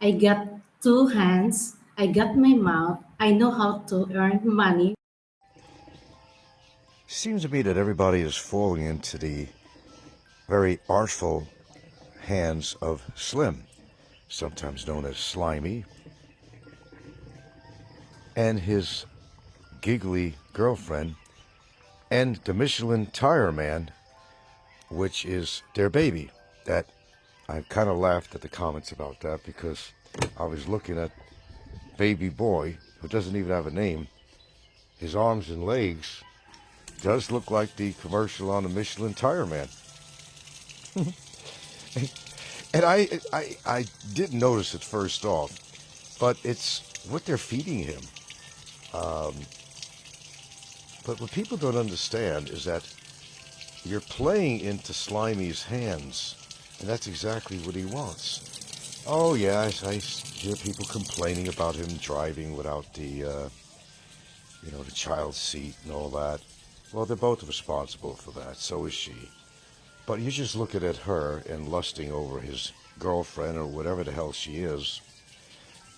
I got two hands, I got my mouth, I know how to earn money. Seems to me that everybody is falling into the very artful hands of Slim, sometimes known as Slimy, and his giggly girlfriend, and the Michelin Tire Man, which is their baby. That I kind of laughed at the comments about that because I was looking at baby boy, who doesn't even have a name. His arms and legs does look like the commercial on the Michelin Tire Man. And I didn't notice it first off, but it's what they're feeding him. Um, but what people don't understand is that you're playing into Slimy's hands, and that's exactly what he wants. Oh yeah, I hear people complaining about him driving without the child seat and all that. Well, they're both responsible for that. So is she. But you're just looking at her and lusting over his girlfriend or whatever the hell she is,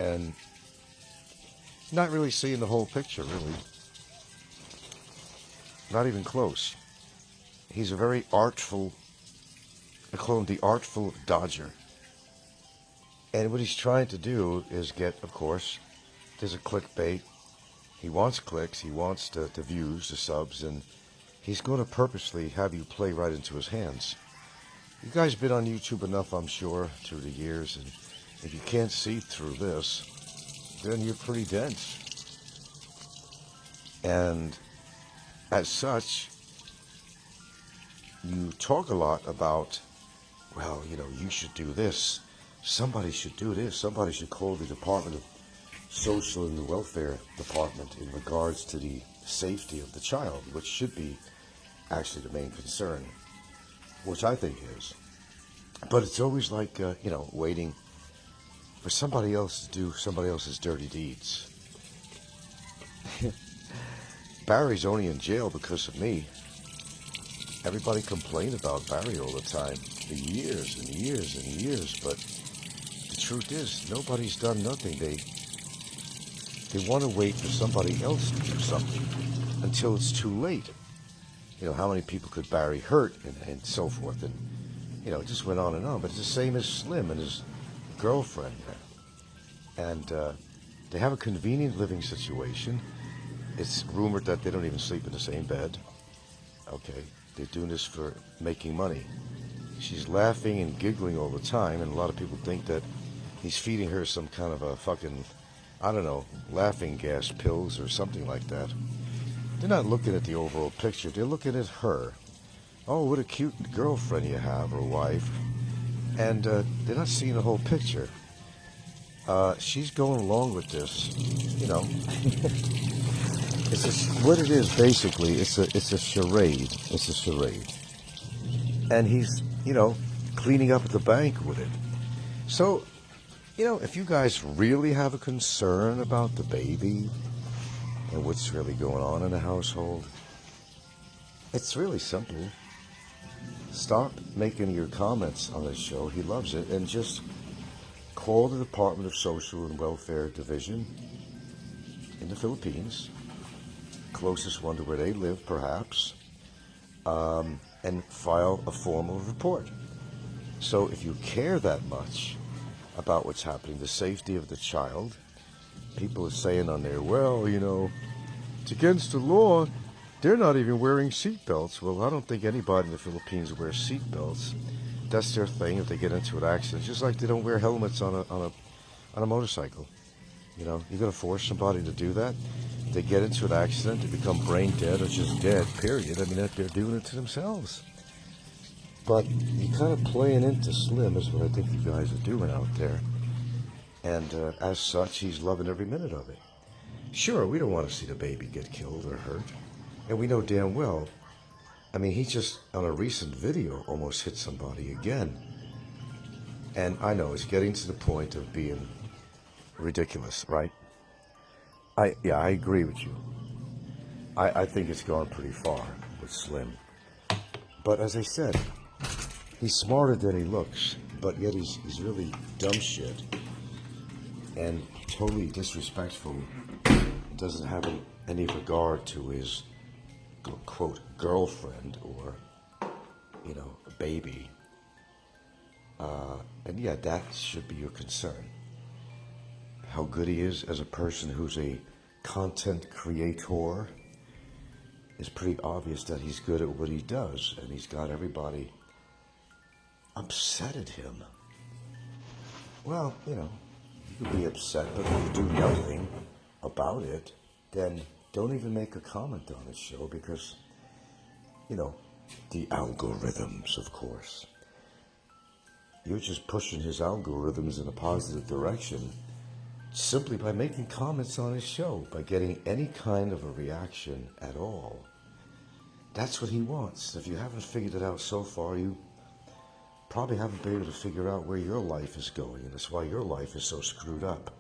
and not really seeing the whole picture, really. Not even close. He's a very artful, I call him the artful dodger. And what he's trying to do is get, of course, there's a clickbait. He wants clicks, he wants the views, the subs, and he's going to purposely have you play right into his hands. You guys been on YouTube enough, I'm sure, through the years, and if you can't see through this, then you're pretty dense. And as such, you talk a lot about, well, you should do this. Somebody should do this. Somebody should call the Department of Social and Welfare Department in regards to the safety of the child, which should be actually the main concern, which I think is. But it's always like, waiting for somebody else to do somebody else's dirty deeds. Barry's only in jail because of me. Everybody complained about Barry all the time for years and years and years, but the truth is, nobody's done nothing. They want to wait for somebody else to do something until it's too late. How many people could Barry hurt and so forth, and it just went on and on. But it's the same as Slim and his girlfriend, and they have a convenient living situation. It's rumored that they don't even sleep in the same bed. Okay, they're doing this for making money. She's laughing and giggling all the time, and a lot of people think that he's feeding her some kind of a fucking, I don't know, laughing gas pills or something like that. They're not looking at the overall picture. They're looking at her. Oh, what a cute girlfriend you have, or wife. And they're not seeing the whole picture. She's going along with this, what it is, basically, it's a charade. It's a charade. And he's, cleaning up at the bank with it. So, if you guys really have a concern about the baby and what's really going on in the household, it's really simple. Stop making your comments on this show. He loves it. And just call the Department of Social and Welfare Division in the Philippines, closest one to where they live, perhaps, and file a formal report. So if you care that much about what's happening, the safety of the child, people are saying on there, well, it's against the law. They're not even wearing seatbelts. Well, I don't think anybody in the Philippines wears seatbelts. That's their thing if they get into an accident. Just like they don't wear helmets on a motorcycle. You're going to force somebody to do that? If they get into an accident, they become brain dead or just dead, period. I mean, they're doing it to themselves. But you're kind of playing into Slim is what I think you guys are doing out there. And as such, he's loving every minute of it. Sure, we don't want to see the baby get killed or hurt. And we know damn well, I mean, he just, on a recent video, almost hit somebody again. And I know, it's getting to the point of being ridiculous, right? I agree with you. I think it's gone pretty far with Slim. But as I said, he's smarter than he looks, but yet he's really dumb shit. and totally disrespectful. Doesn't have any regard to his quote girlfriend or a baby. And yeah, that should be your concern. How good he is as a person who's a content creator. It's pretty obvious that he's good at what he does, and he's got everybody upset at him. Well, you could be upset, but if you do nothing about it, then don't even make a comment on his show because, the algorithms, of course. You're just pushing his algorithms in a positive direction simply by making comments on his show, by getting any kind of a reaction at all. That's what he wants. If you haven't figured it out so far, you probably haven't been able to figure out where your life is going, and that's why your life is so screwed up.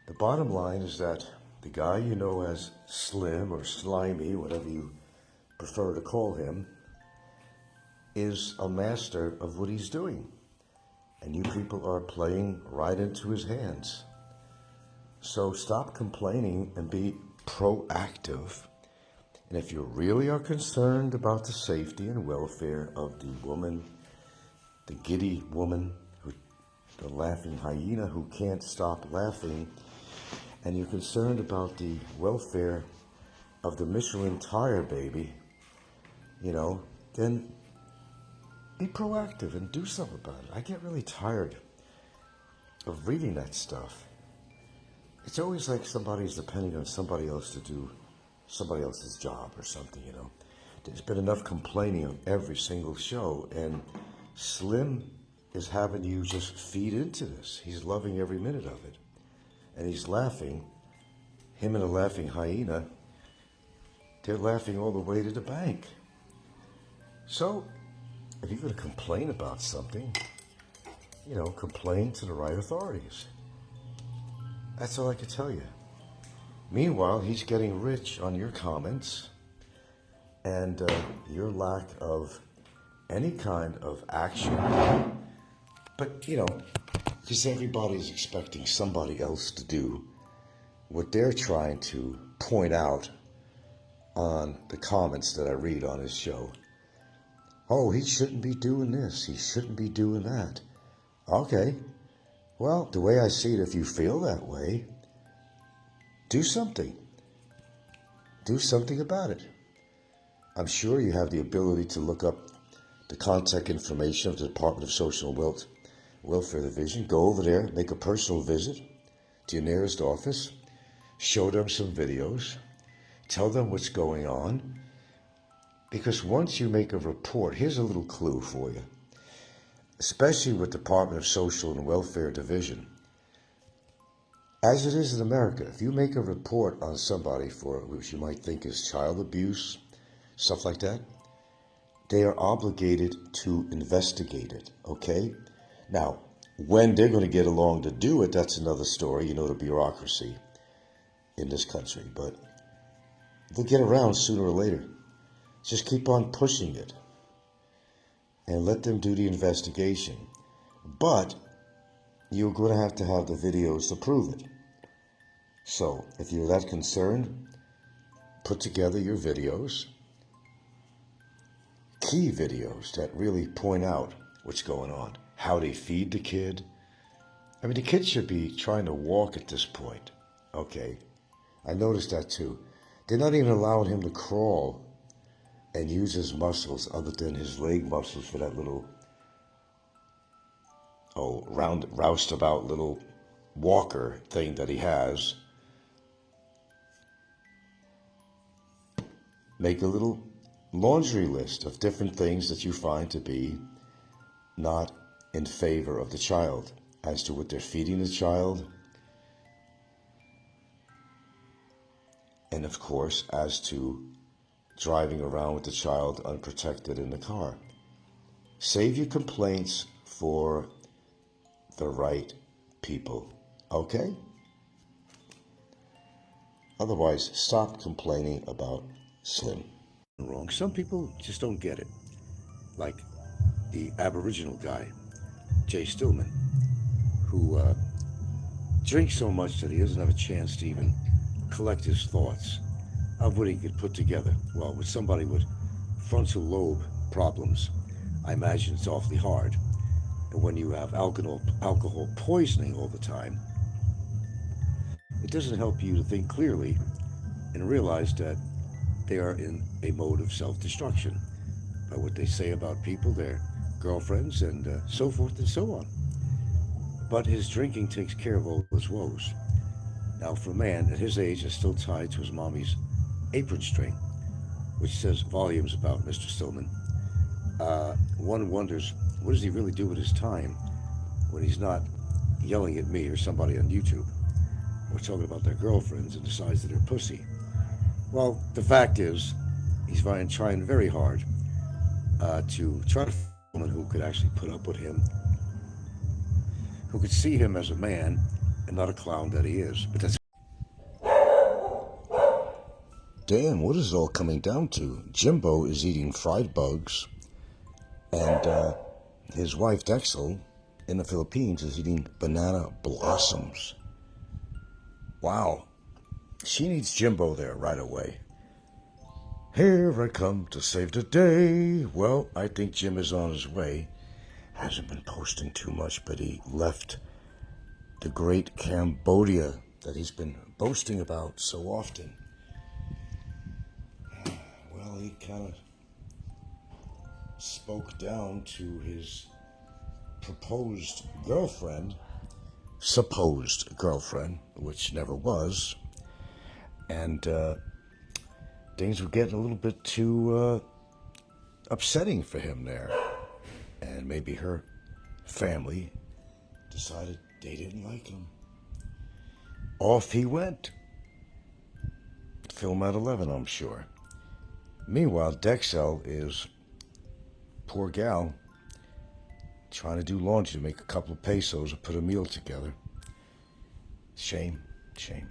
The bottom line is that the guy you know as Slim or Slimy, whatever you prefer to call him, is a master of what he's doing. And you people are playing right into his hands. So stop complaining and be proactive. And if you really are concerned about the safety and welfare of the woman, the giddy woman, the laughing hyena who can't stop laughing, and you're concerned about the welfare of the Michelin tire baby, then be proactive and do something about it. I get really tired of reading that stuff. It's always like somebody's depending on somebody else to do somebody else's job or something, There's been enough complaining on every single show, and Slim is having you just feed into this. He's loving every minute of it. And he's laughing. Him and a laughing hyena, they're laughing all the way to the bank. So, if you're going to complain about something, complain to the right authorities. That's all I can tell you. Meanwhile, he's getting rich on your comments and your lack of any kind of action. But, because everybody's expecting somebody else to do what they're trying to point out on the comments that I read on his show. Oh, he shouldn't be doing this. He shouldn't be doing that. Okay. Well, the way I see it, if you feel that way, do something. Do something about it. I'm sure you have the ability to look up the contact information of the Department of Social and Welfare Division. Go over there, make a personal visit to your nearest office, show them some videos, tell them what's going on. Because once you make a report, here's a little clue for you, especially with the Department of Social and Welfare Division. As it is in America, if you make a report on somebody for which you might think is child abuse, stuff like that, they are obligated to investigate it, okay? Now, when they're going to get along to do it, that's another story, the bureaucracy in this country. But they'll get around sooner or later. Just keep on pushing it and let them do the investigation. But you're going to have the videos to prove it. So if you're that concerned, put together your videos, key videos that really point out what's going on, how they feed the kid. I mean, the kid should be trying to walk at this point. Okay, I noticed that too. They're not even allowing him to crawl and use his muscles other than his leg muscles for that little, roustabout little walker thing that he has. Make a little laundry list of different things that you find to be not in favor of the child, as to what they're feeding the child, and of course, as to driving around with the child unprotected in the car. Save your complaints for the right people, okay? Otherwise, stop complaining about Slim. Wrong. Some people just don't get it. Like the Aboriginal guy, Jay Stillman, who drinks so much that he doesn't have a chance to even collect his thoughts of what he could put together. Well, with somebody with frontal lobe problems, I imagine it's awfully hard. And when you have alcohol poisoning all the time, it doesn't help you to think clearly and realize that they are in a mode of self-destruction by what they say about people, their girlfriends, and so forth and so on. But his drinking takes care of all his woes. Now, for a man at his age, is still tied to his mommy's apron string, which says volumes about Mr. Stillman. One wonders, what does he really do with his time when he's not yelling at me or somebody on YouTube, or talking about their girlfriends and the size of their pussy? Well, the fact is, he's trying very hard to try to find a woman who could actually put up with him, who could see him as a man and not a clown that he is. But that's damn, what is it all coming down to? Jimbo is eating fried bugs, and his wife Dexel in the Philippines is eating banana blossoms. Wow. She needs Jimbo there right away. Here I come to save the day. Well, I think Jim is on his way. Hasn't been posting too much, but he left the great Cambodia that he's been boasting about so often. Well, he kind of spoke down to his supposed girlfriend, which never was, and things were getting a little bit too upsetting for him there, and maybe her family decided they didn't like him. Off he went. Film at 11, I'm sure. Meanwhile, Dexel is, poor gal, trying to do laundry to make a couple of pesos or put a meal together. Shame, shame.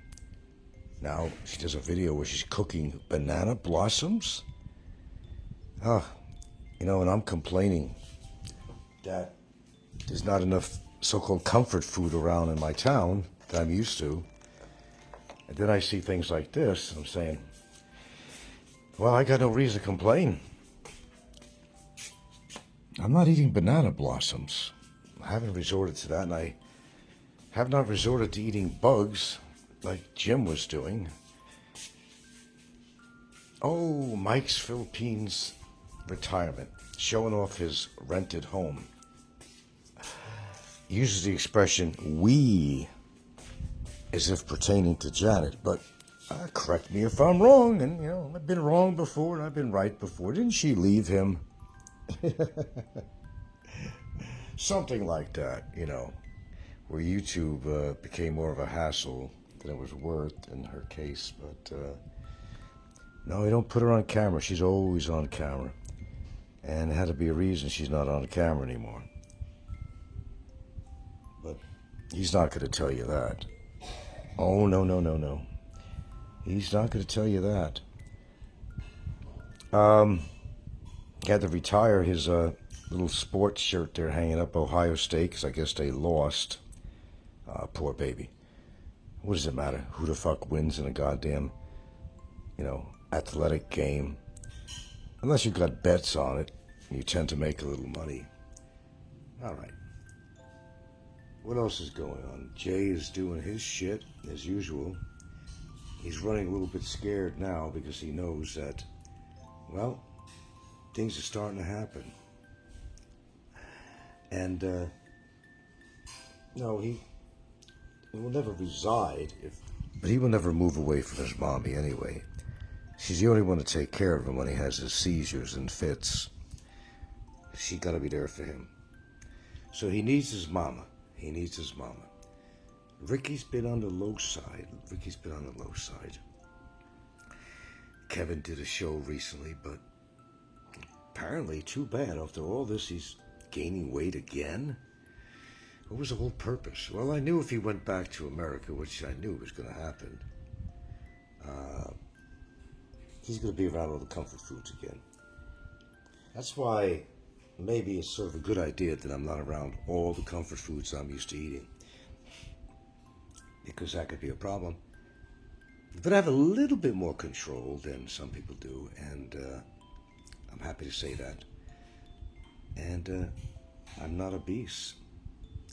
Now she does a video where she's cooking banana blossoms. And I'm complaining that there's not enough so-called comfort food around in my town that I'm used to. And then I see things like this, and I'm saying, well, I got no reason to complain. I'm not eating banana blossoms. I haven't resorted to that, and I have not resorted to eating bugs like Jim was doing. Oh, Mike's Philippines retirement, showing off his rented home. Uses the expression "we" as if pertaining to Janet, but correct me if I'm wrong, and I've been wrong before and I've been right before. Didn't she leave him? Something like that, where YouTube became more of a hassle than it was worth in her case. But no, you don't put her on camera. She's always on camera, and it had to be a reason she's not on camera anymore. But he's not going to tell you that. Oh, no. He's not going to tell you that. He had to retire his little sports shirt there hanging up Ohio State because I guess they lost. Poor baby. What does it matter who the fuck wins in a goddamn, athletic game? Unless you've got bets on it, you tend to make a little money. All right. What else is going on? Jay is doing his shit as usual. He's running a little bit scared now because he knows that, well, things are starting to happen. And, no, he will never reside, but he will never move away from his mommy anyway. She's the only one to take care of him when he has his seizures and fits. She got to be there for him. So he needs his mama. Ricky's been on the low side. Kevin did a show recently, but apparently too bad. After all this, he's gaining weight again. What was the whole purpose? Well, I knew if he went back to America, which I knew was going to happen, he's going to be around all the comfort foods again. That's why maybe it's sort of a good idea that I'm not around all the comfort foods I'm used to eating. because that could be a problem. But I have a little bit more control than some people do, and I'm happy to say that. And I'm not obese,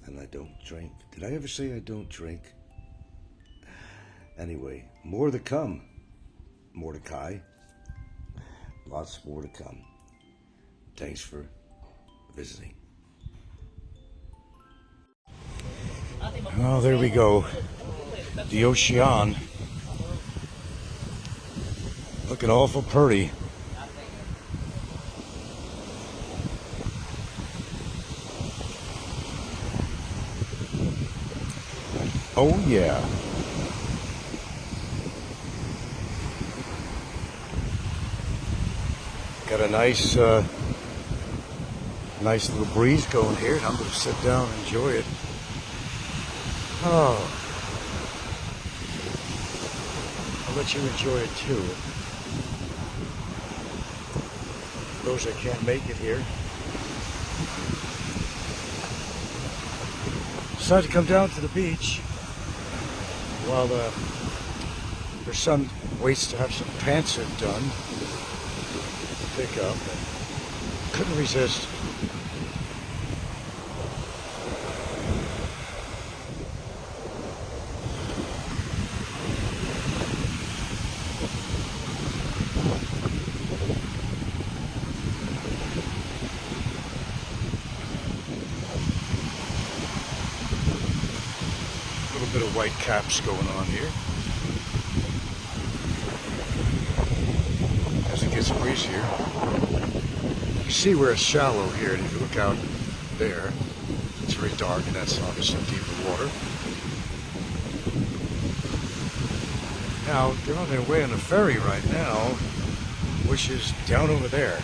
and I don't drink. Did I ever say I don't drink? Anyway, more to come. Mordecai. Lots more to come. Thanks for visiting. Oh, there we go. The ocean. Looking awful pretty. Oh yeah. Got a nice little breeze going here, and I'm going to sit down and enjoy it. Oh, I'll let you enjoy it too. For those that can't make it here, decided to come down to the beach while her son waits to have some pantsuit done. Pick up, and couldn't resist. A little bit of white caps going on here. As it gets breezier. You see where it's shallow here, and if you look out there, it's very dark, and that's obviously deeper water. Now, they're on their way on the ferry right now, which is down over there.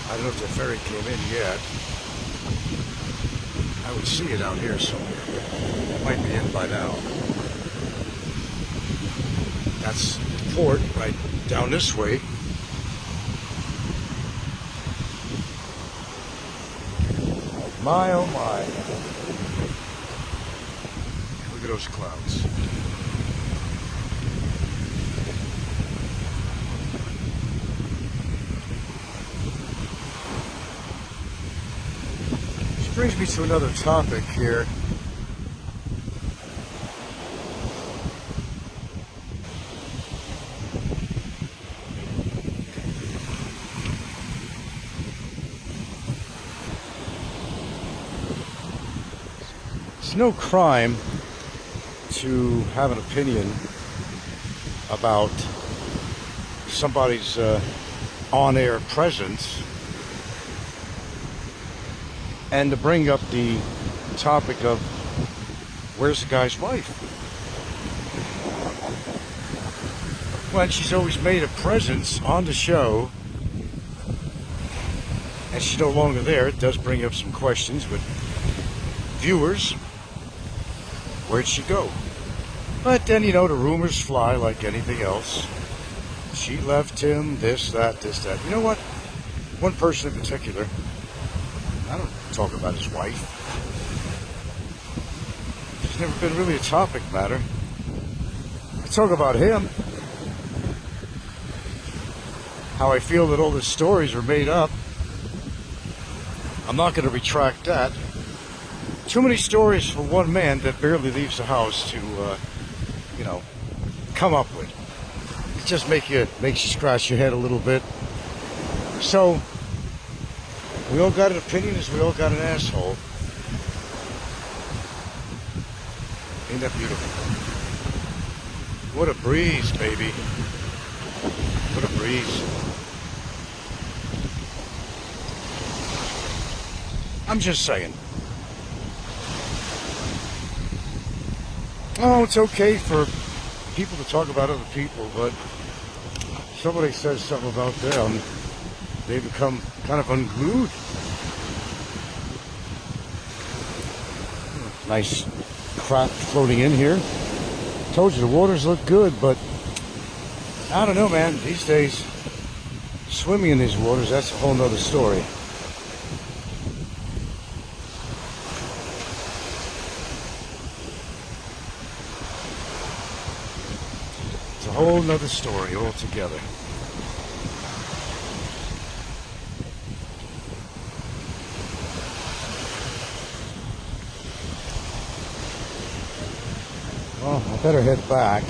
I don't know if the ferry came in yet. I would see it out here somewhere. It might be in by now. That's the port right down this way. My, oh my. Look at those clouds. Which brings me to another topic here. It's no crime to have an opinion about somebody's on-air presence, and to bring up the topic of where's the guy's wife? When she's always made a presence on the show and she's no longer there, it does bring up some questions with viewers. Where'd she go? But then, you know, the rumors fly like anything else. She left him, this, that. You know what? One person in particular, I don't talk about his wife. It's never been really a topic matter. I talk about him. How I feel that all the stories are made up. I'm not going to retract that. Too many stories for one man that barely leaves the house to, come up with. It just makes you scratch your head a little bit. So, we all got an opinion as we all got an asshole. Ain't that beautiful? What a breeze, baby. What a breeze. I'm just saying. Oh, it's okay for people to talk about other people, but somebody says something about them, they become kind of unglued. Nice craft floating in here. Told you the waters look good, but I don't know, man. These days, swimming in these waters, that's a whole nother story. whole nother story altogether. Well, I better head back.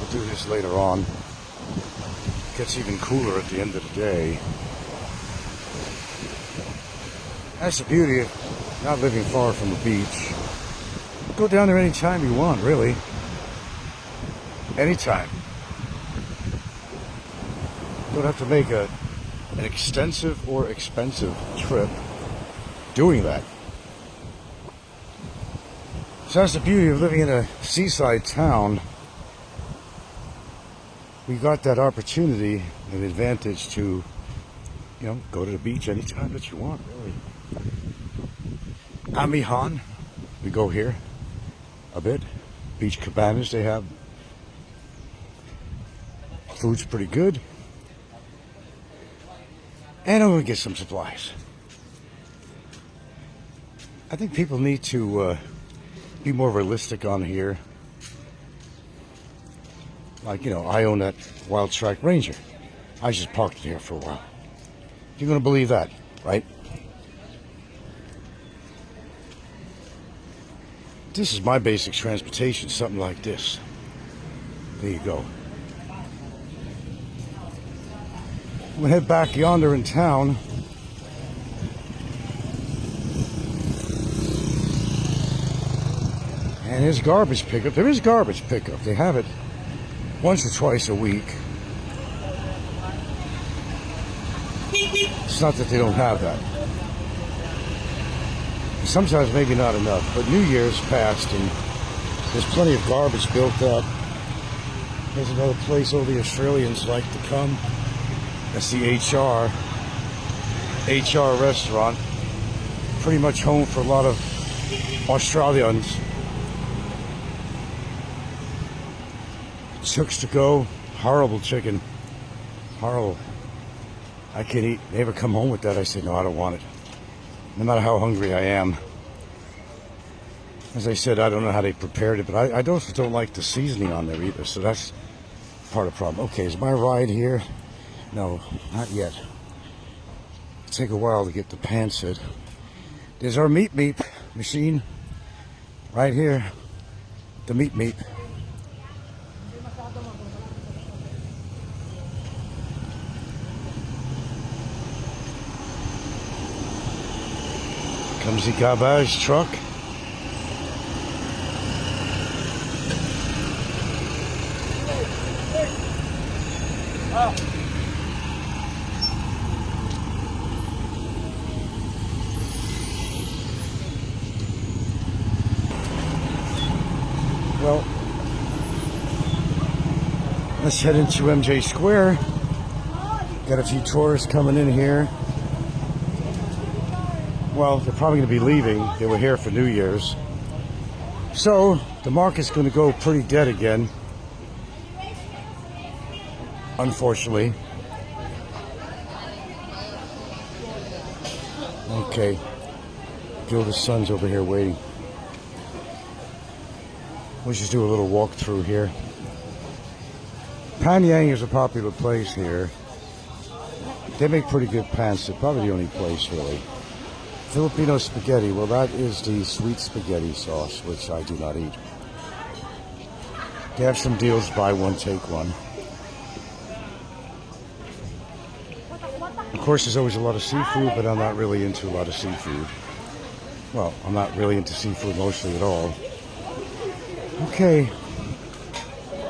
We'll do this later on. It gets even cooler at the end of the day. That's the beauty of not living far from the beach. Go down there anytime you want, really. Anytime. Don't have to make an extensive or expensive trip doing that. So that's the beauty of living in a seaside town. We got that opportunity and advantage to, go to the beach anytime that you want, really. Amihan, we go here a bit. Beach cabanas they have. Food's pretty good. And I'm going to get some supplies. I think people need to be more realistic on here. Like, I own that Wild Track Ranger. I just parked it here for a while. You're going to believe that, right? This is my basic transportation, something like this. There you go. I'm going to head back yonder in town. And there's garbage pickup. There is garbage pickup. They have it once or twice a week. It's not that they don't have that. Sometimes maybe not enough, but New Year's passed and there's plenty of garbage built up. There's another place all the Australians like to come. That's the HR restaurant. Pretty much home for a lot of Australians. Chooks to go. Horrible chicken. Horrible. I can't eat. They ever come home with that? I say, no, I don't want it. No matter how hungry I am. As I said, I don't know how they prepared it, but I also don't like the seasoning on there either, so that's part of the problem. Okay, is my ride here? No, not yet. It'll take a while to get the pants in. There's our meat machine right here. The meat. Comes the garbage truck. Well, let's head into MJ Square. Got a few tourists coming in here. Well, they're probably going to be leaving. They were here for New Year's. So, the market's going to go pretty dead again. Unfortunately. Okay. Gilda's son's over here waiting. We'll just do a little walk through here. Panyang is a popular place here. They make pretty good pants. They're probably the only place, really. Filipino spaghetti, well, that is the sweet spaghetti sauce, which I do not eat. They have some deals, buy one, take one. Of course, there's always a lot of seafood, but I'm not really into a lot of seafood. Well, I'm not really into seafood mostly at all. Okay.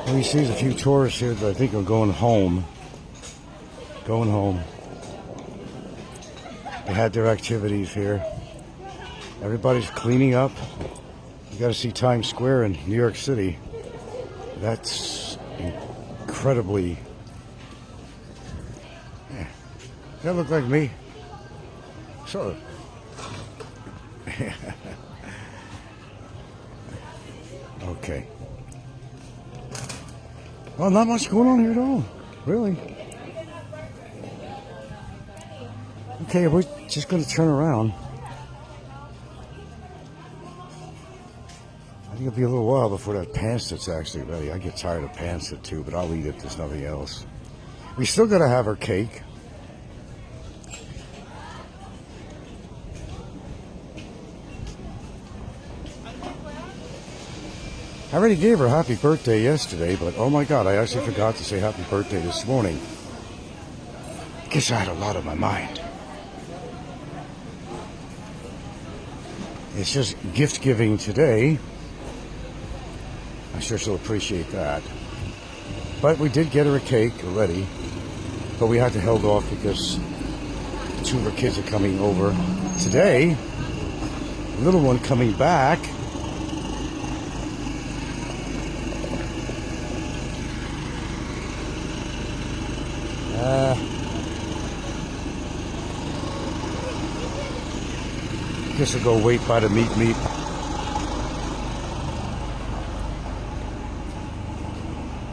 Well, you see there's a few tourists here that I think are going home. Going home. They had their activities here. Everybody's cleaning up. You got to see Times Square in New York City. That's incredibly... Yeah. Does that look like me? Sort of. Okay. Well, not much going on here at all. Really. Okay, we're just going to turn around. I think it'll be a little while before that pancit's actually ready. I get tired of pancit too, but I'll eat it. There's nothing else. We still gotta have our cake. I already gave her happy birthday yesterday, but oh my God, I actually forgot to say happy birthday this morning. Guess I had a lot on my mind. It's just gift giving today. I'm sure she'll appreciate that. But we did get her a cake already, but we had to hold off because two of her kids are coming over today. The little one coming back. Guess I'll go wait by the meat.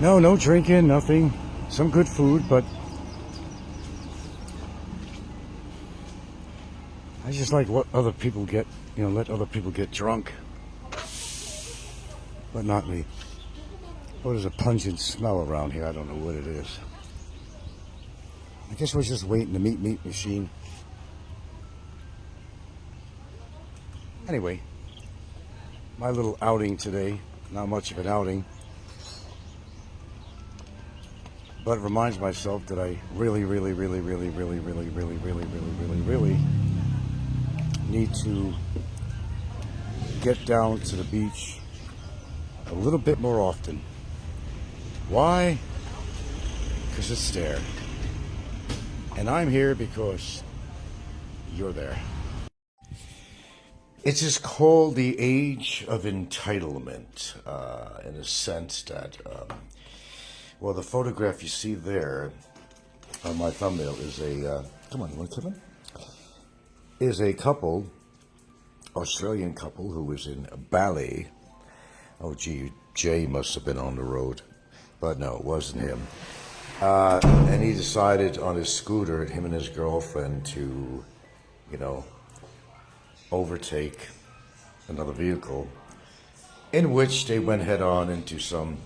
No drinking, nothing. Some good food, but I just like what other people get, let other people get drunk. But not me. Oh, there's a pungent smell around here. I don't know what it is. I guess we're just waiting the meat machine. Anyway, my little outing today, not much of an outing, but it reminds myself that I really need to get down to the beach a little bit more often. Why? Because it's there. And I'm here because you're there. It is called the age of entitlement, in a sense that, the photograph you see there on my thumbnail is a, come on, you want to come in? Is a couple, Australian couple who was in Bali. Oh, gee, Jay must have been on the road, but no, it wasn't him. And he decided on his scooter, him and his girlfriend, to, overtake another vehicle, in which they went head on into some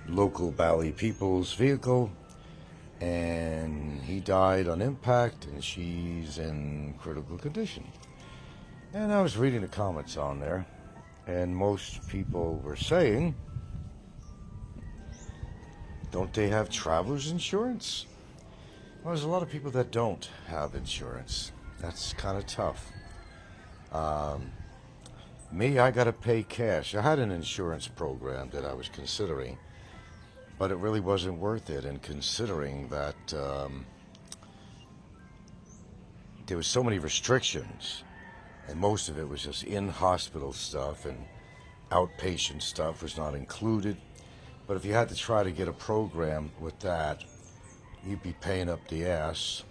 local Bali people's vehicle, and he died on impact, and she's in critical condition. And I was reading the comments on there, and most people were saying, don't they have traveler's insurance? Well, there's a lot of people that don't have insurance. That's kind of tough. Me, I got to pay cash. I had an insurance program that I was considering, but it really wasn't worth it. And considering that there was so many restrictions, and most of it was just in-hospital stuff, and outpatient stuff was not included. But if you had to try to get a program with that, you'd be paying up the ass.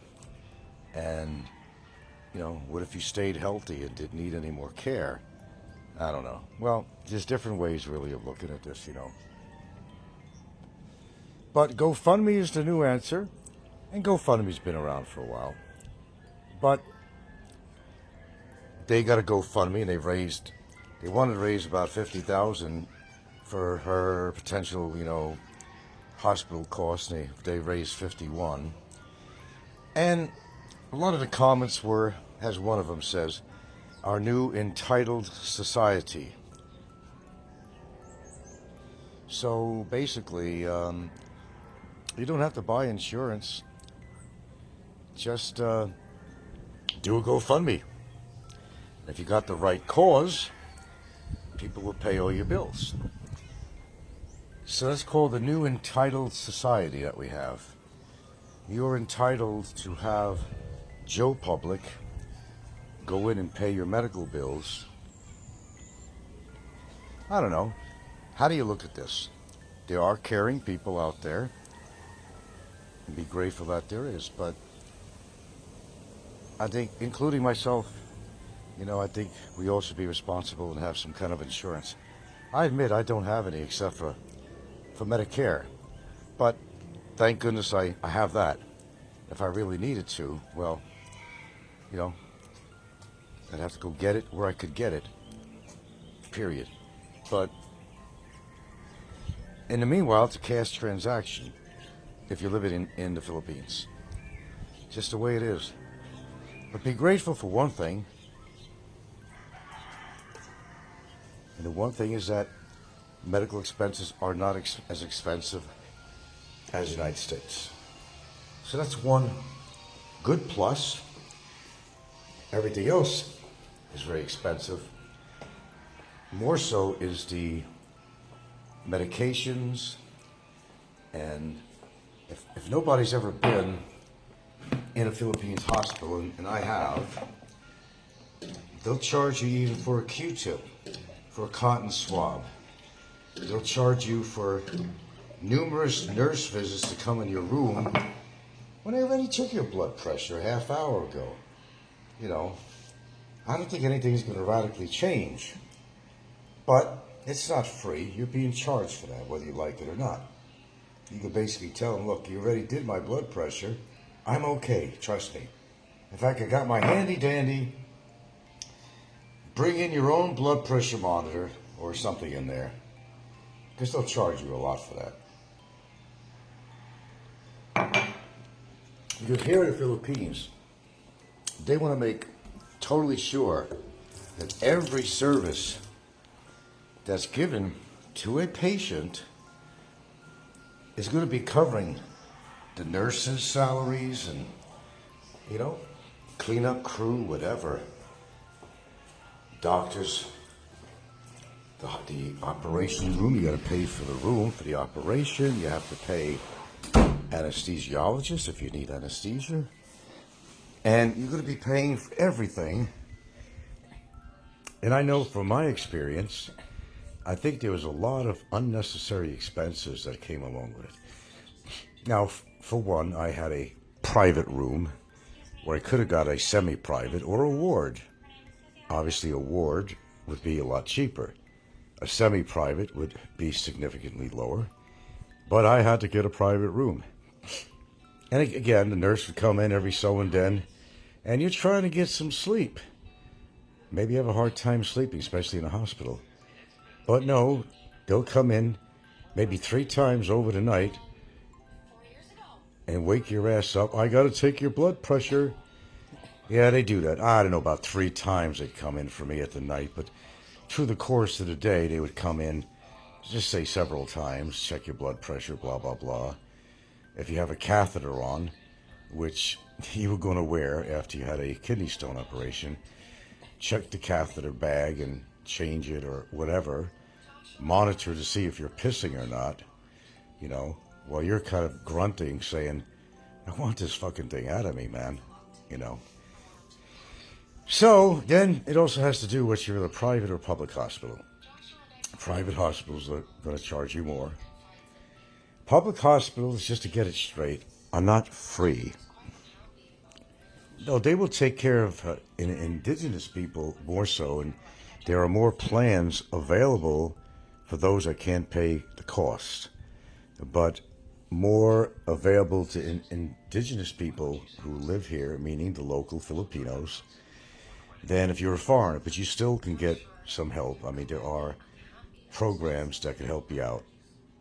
And what if you stayed healthy and didn't need any more care? I don't know. Well, there's different ways really of looking at this, But GoFundMe is the new answer, and GoFundMe's been around for a while. But they got a GoFundMe, and they wanted to raise about $50,000 for her potential, hospital costs, and they raised 51. And a lot of the comments were, as one of them says, our new entitled society. So basically, you don't have to buy insurance. Just do a GoFundMe. If you got the right cause, people will pay all your bills. So that's called the new entitled society that we have. You're entitled to have Joe Public go in and pay your medical bills. I don't know. How do you look at this? There are caring people out there, and be grateful that there is, but I think, including myself, I think we all should be responsible and have some kind of insurance. I admit I don't have any except for Medicare, but thank goodness I have that. If I really needed to, well, I'd have to go get it where I could get it. period. But in the meanwhile, it's a cash transaction if you're living in the Philippines. Just the way it is. But be grateful for one thing. And the one thing is that medical expenses are not as expensive as the United States. So that's one good plus. Everything else is very expensive. More so is the medications, and if nobody's ever been in a Philippines hospital, and I have, they'll charge you even for a Q-tip, for a cotton swab. They'll charge you for numerous nurse visits to come in your room when they already took your blood pressure a half hour ago. You know, I don't think anything's going to radically change. But it's not free. You're being charged for that, whether you like it or not. You can basically tell them, look, you already did my blood pressure. I'm okay, trust me. In fact, I got my handy dandy. Bring in your own blood pressure monitor or something in there, because they'll charge you a lot for that. Because here in the Philippines, they want to make totally sure that every service that's given to a patient is going to be covering the nurses' salaries and, you know, cleanup crew, whatever. Doctors, the operation room, you got to pay for the room for the operation. You have to pay anesthesiologist if you need anesthesia. And you're going to be paying for everything. And I know from my experience, I think there was a lot of unnecessary expenses that came along with it. Now, for one, I had a private room where I could have got a semi-private or a ward. Obviously, a ward would be a lot cheaper. A semi-private would be significantly lower. But I had to get a private room. And again, the nurse would come in every so and then, and you're trying to get some sleep. Maybe you have a hard time sleeping, especially in a hospital. But no, they'll come in maybe 3 times over the night and wake your ass up. I got to take your blood pressure. Yeah, they do that. I don't know, about 3 times they'd come in for me at the night. But through the course of the day, they would come in, just say several times, check your blood pressure, blah, blah, blah. If you have a catheter on, which you were going to wear after you had a kidney stone operation, check the catheter bag and change it or whatever. Monitor to see if you're pissing or not, you know, while you're kind of grunting, saying, I want this fucking thing out of me, man, you know. So then it also has to do with you're in a private or public hospital. Private hospitals are going to charge you more. Public hospitals, just to get it straight, are not free. No, they will take care of indigenous people more so, and there are more plans available for those that can't pay the cost, but more available to indigenous people who live here, meaning the local Filipinos, than if you're a foreigner. But you still can get some help. I mean, there are programs that can help you out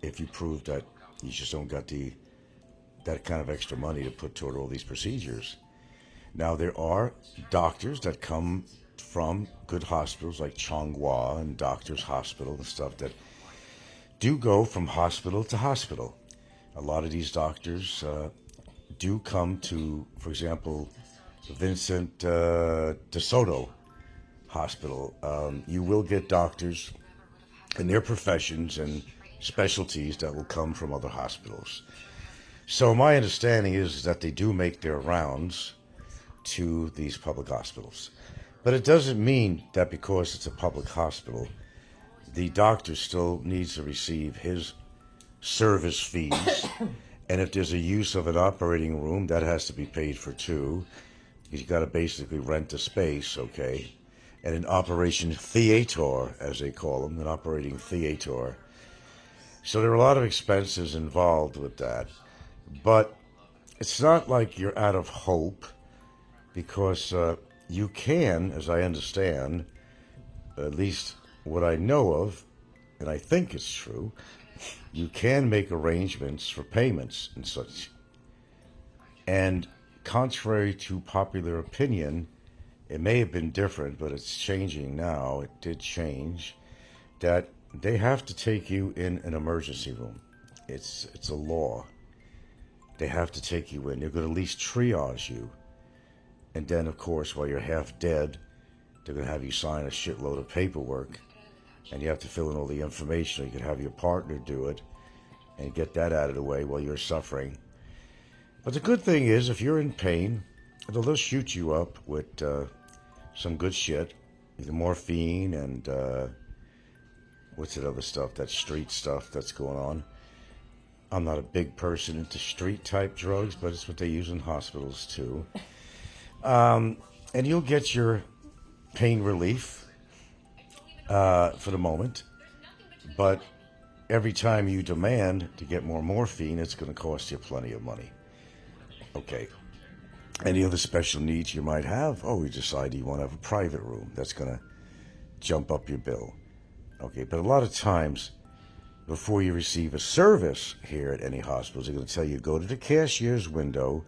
if you prove that you just don't got that kind of extra money to put toward all these procedures. Now, there are doctors that come from good hospitals like Changhua and Doctors Hospital and stuff that do go from hospital to hospital. A lot of these doctors do come to, for example, Vincent de Soto Hospital. You will get doctors in their professions and specialties that will come from other hospitals. So my understanding is that they do make their rounds to these public hospitals. But it doesn't mean that because it's a public hospital, the doctor still needs to receive his service fees. And if there's a use of an operating room, that has to be paid for too. He's got to basically rent the space, okay? And an operation theater, as they call them, an operating theater. So there are a lot of expenses involved with that. But it's not like you're out of hope, because you can, as I understand, at least what I know of, and I think it's true, you can make arrangements for payments and such. And contrary to popular opinion, it may have been different, but it's changing now. It did change. That they have to take you in an emergency room. It's a law. They have to take you in. They're going to at least triage you. And then, of course, while you're half dead, they're going to have you sign a shitload of paperwork. And you have to fill in all the information. You can have your partner do it and get that out of the way while you're suffering. But the good thing is, if you're in pain, they'll shoot you up with some good shit, either morphine and what's that other stuff, that street stuff that's going on. I'm not a big person into street type drugs, but it's what they use in hospitals too. And you'll get your pain relief for the moment, but every time you demand to get more morphine, it's going to cost you plenty of money. Okay. Any other special needs you might have? Oh, you decide you want to have a private room. That's going to jump up your bill. Okay, but a lot of times, before you receive a service here at any hospitals, they're going to tell you, go to the cashier's window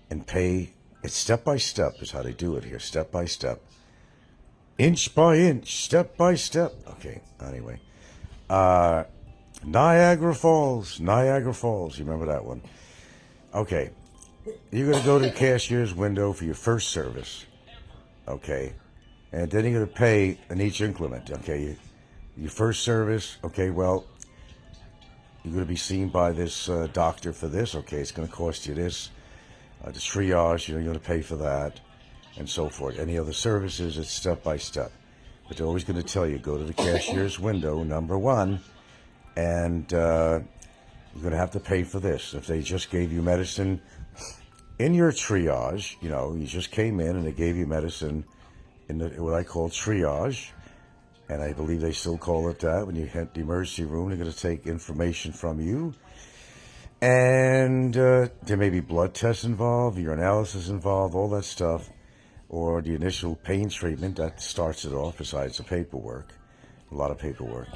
and pay. It's step by step is how they do it here, step by step. Inch by inch, step by step. Okay, anyway. Niagara Falls. You remember that one? Okay. You're going to go to the cashier's window for your first service, okay? And then you're going to pay in each increment, okay? Your first service, okay, well, you're going to be seen by this doctor for this, okay? It's going to cost you this. The triage, you're going to pay for that, and so forth. Any other services, it's step by step. But they're always going to tell you, go to the cashier's window, number one, and you're going to have to pay for this. If they just gave you medicine in your triage, you just came in and they gave you medicine in what I call triage, and I believe they still call it that. When you hit the emergency room, they're going to take information from you, and there may be blood tests involved, urinalysis involved, all that stuff, or the initial pain treatment that starts it off, besides the paperwork, a lot of paperwork.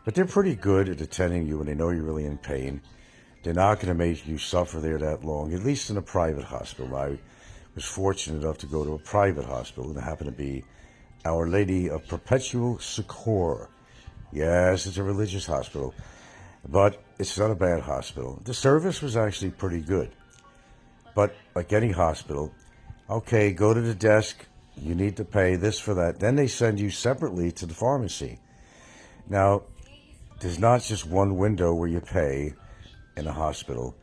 But they're pretty good at attending you when they know you're really in pain. They're not going to make you suffer there that long, at least in a private hospital. I was fortunate enough to go to a private hospital, and it happened to be Our Lady of Perpetual Succor. Yes, it's a religious hospital, but it's not a bad hospital. The service was actually pretty good. But like any hospital, okay, go to the desk, you need to pay this for that. Then they send you separately to the pharmacy. Now, there's not just one window where you pay in a hospital.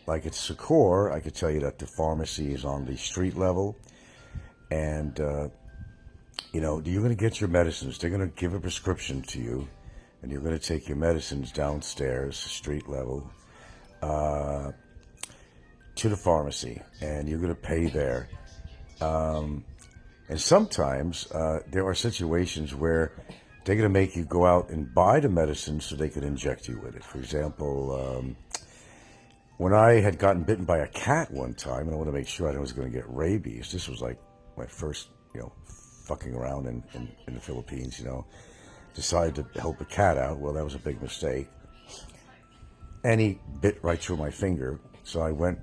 Like at Succor, I could tell you that the pharmacy is on the street level, and you're going to get your medicines. They're going to give a prescription to you, and you're going to take your medicines downstairs, street level, to the pharmacy, and you're going to pay there. And sometimes there are situations where they're going to make you go out and buy the medicine so they could inject you with it. For example, when I had gotten bitten by a cat one time, and I want to make sure I was going to get rabies, this was like my first, fucking around in the Philippines, decided to help a cat out. Well, that was a big mistake. And he bit right through my finger, so I went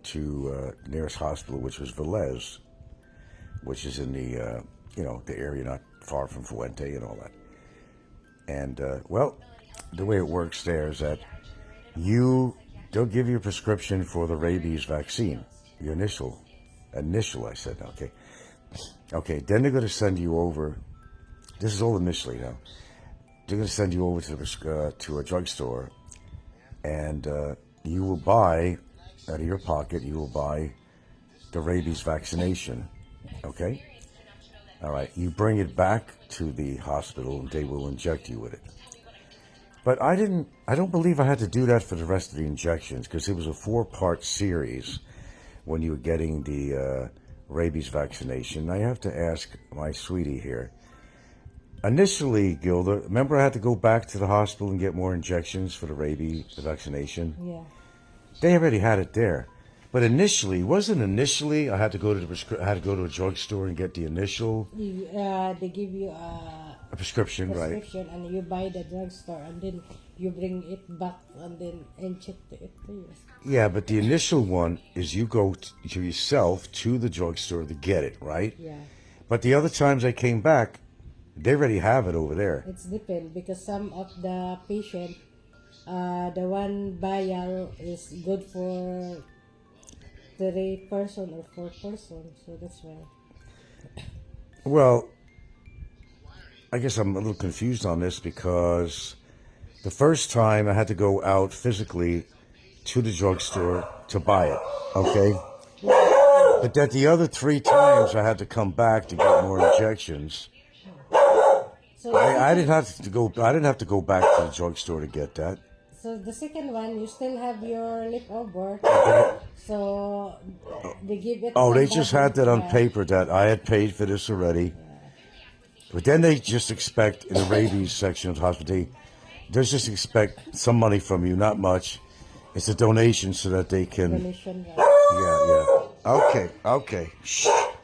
to the nearest hospital, which was Velez, which is in the, the area not far from Fuente and all that. And, the way it works there is that they'll give you a prescription for the rabies vaccine, your initial, I said, okay. Okay, then they're going to send you over, this is all initially now, they're going to send you over to a drugstore, and you will buy, out of your pocket, you will buy the rabies vaccination, okay? All right, you bring it back to the hospital, and they will inject you with it. But I don't believe I had to do that for the rest of the injections, because it was a 4-part series when you were getting the rabies vaccination. I have to ask my sweetie here. Initially, Gilda, remember I had to go back to the hospital and get more injections for the rabies vaccination? Yeah. They already had it there. But initially, I had to go to a drugstore and get the initial? They give you A prescription, right? prescription, and you buy the drugstore, and then you bring it back and then inject it to you. Yeah, but the initial one is you go to yourself to the drugstore to get it, right? Yeah, But the other times I came back, they already have it over there. it's depend because some of the patient, the one vial is good for 3 person or 4 person, so that's why. Well, I guess I'm a little confused on this because the first time I had to go out physically to the drugstore to buy it, okay? But that the other 3 times I had to come back to get more injections. So I didn't have to go. I didn't have to go back to the drugstore to get that. So the second one, you still have your leftover. So they give it. Oh, they just somebody, had that on yeah. paper that I had paid for this already. But then they just expect in the rabies section of the hospital, they just expect some money from you, not much. It's a donation so that they can. Donation, right? Yeah. Okay. Shh. Are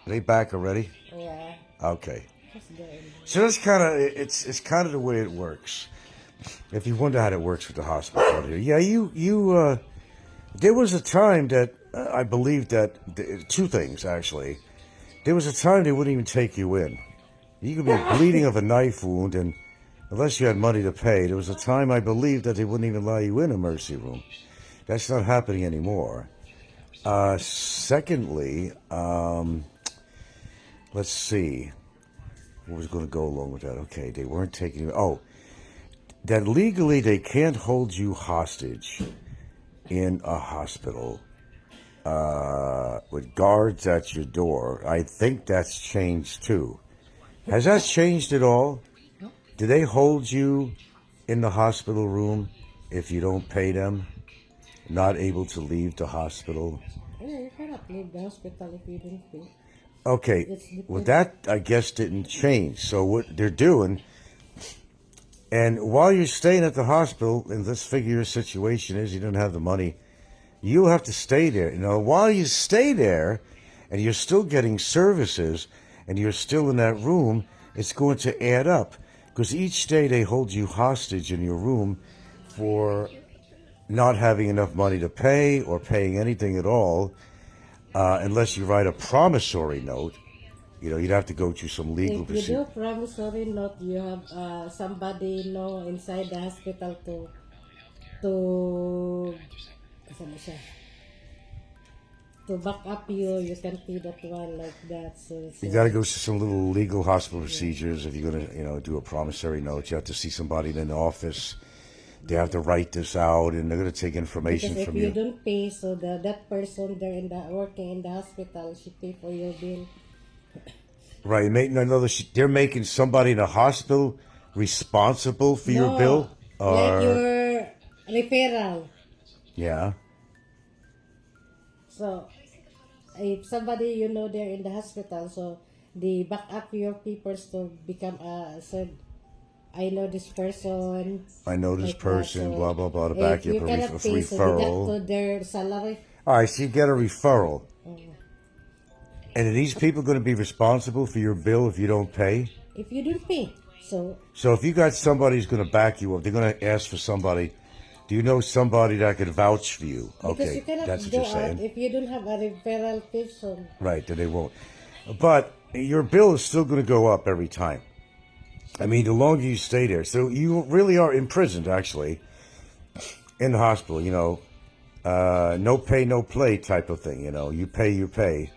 they back already? Yeah. Okay. Just go in. So that's kind of it's kind of the way it works. If you wonder how it works with the hospital out here, yeah, you there was a time that I believe that 2 things actually. There was a time they wouldn't even take you in. You could be bleeding of a knife wound, and unless you had money to pay, there was a time I believe that they wouldn't even allow you in a emergency room. That's not happening anymore. Secondly, let's see. What was going to go along with that? Okay, they weren't taking you. Oh, that legally they can't hold you hostage in a hospital with guards at your door. I think that's changed too. Has that changed at all? Do they hold you in the hospital room if you don't pay them? Not able to leave the hospital? Yeah, you cannot leave the hospital if you don't pay. Okay, It's different. well that I guess didn't change. So what they're doing, and while you're staying at the hospital, and let's figure your situation is you don't have the money, you have to stay there. You know, while you stay there, and you're still getting services, and you're still in that room, it's going to add up because each day they hold you hostage in your room for not having enough money to pay or paying anything at all. Unless you write a promissory note, you know, you'd have to go through some legal If you procedure. do promissory note, you have somebody know inside the hospital to ano siya, to back up you. You can pay that one like that. So You got to go through some little legal hospital procedures if you're going to, you know, do a promissory note. You have to see somebody in the office. They have to write this out, and they're going to take information because if from you you. don't pay, so that person there working in the hospital, she pay for your bill. Right. They're making somebody in a hospital responsible for your bill? Like your referral. Yeah. So, if somebody you know they're in the hospital, so they back up your papers to become said, I know this person. I know this like that. person, So blah, blah, blah, to if back you you up a cannot pay, so referral. deduct to their salary. All right, so you get a referral. And are these people going to be responsible for your bill if you don't pay? If you don't pay, so So if you got somebody who's going to back you up, they're going to ask for somebody. Do you know somebody that could vouch for you? because Okay, you cannot that's what go you're out saying. if you don't have a referral person. Right, then they won't. But your bill is still going to go up every time. I mean, the longer you stay there. So you really are imprisoned, actually, in the hospital, you know. No pay, no play type of thing, you know. You pay.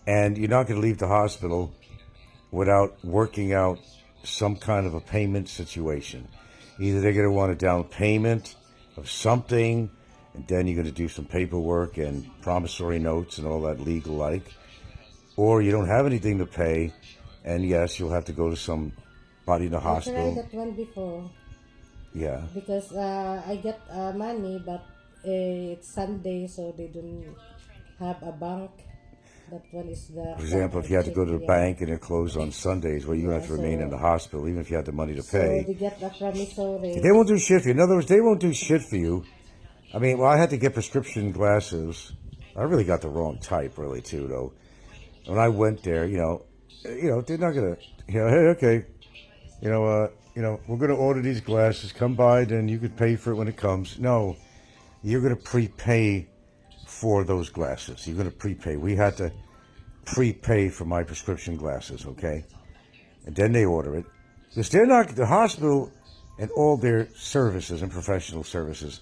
And you're not going to leave the hospital without working out some kind of a payment situation. Either they're going to want a down payment of something, and then you're going to do some paperwork and promissory notes and all that legal like, or you don't have anything to pay, and yes, you'll have to go to somebody in the I tried hospital. that one before Yeah. because I get money, but it's Sunday, so they don't have a bank. That one is the. For example, if you had to go to the bank and they're closed on Sundays, well, you have to remain in the hospital, even if you had the money to So pay. they get a promissory. They won't do shit for you. In other words, they won't do shit for you. I mean, well, I had to get prescription glasses. I really got the wrong type, really, too, though. When I went there, you know, they're not gonna, hey, okay, we're gonna order these glasses. Come by, then you could pay for it when it comes. No, you're gonna prepay for those glasses. You're gonna prepay. We had to prepay for my prescription glasses, okay? And then they order it. Because they're not, the hospital and all their services and professional services,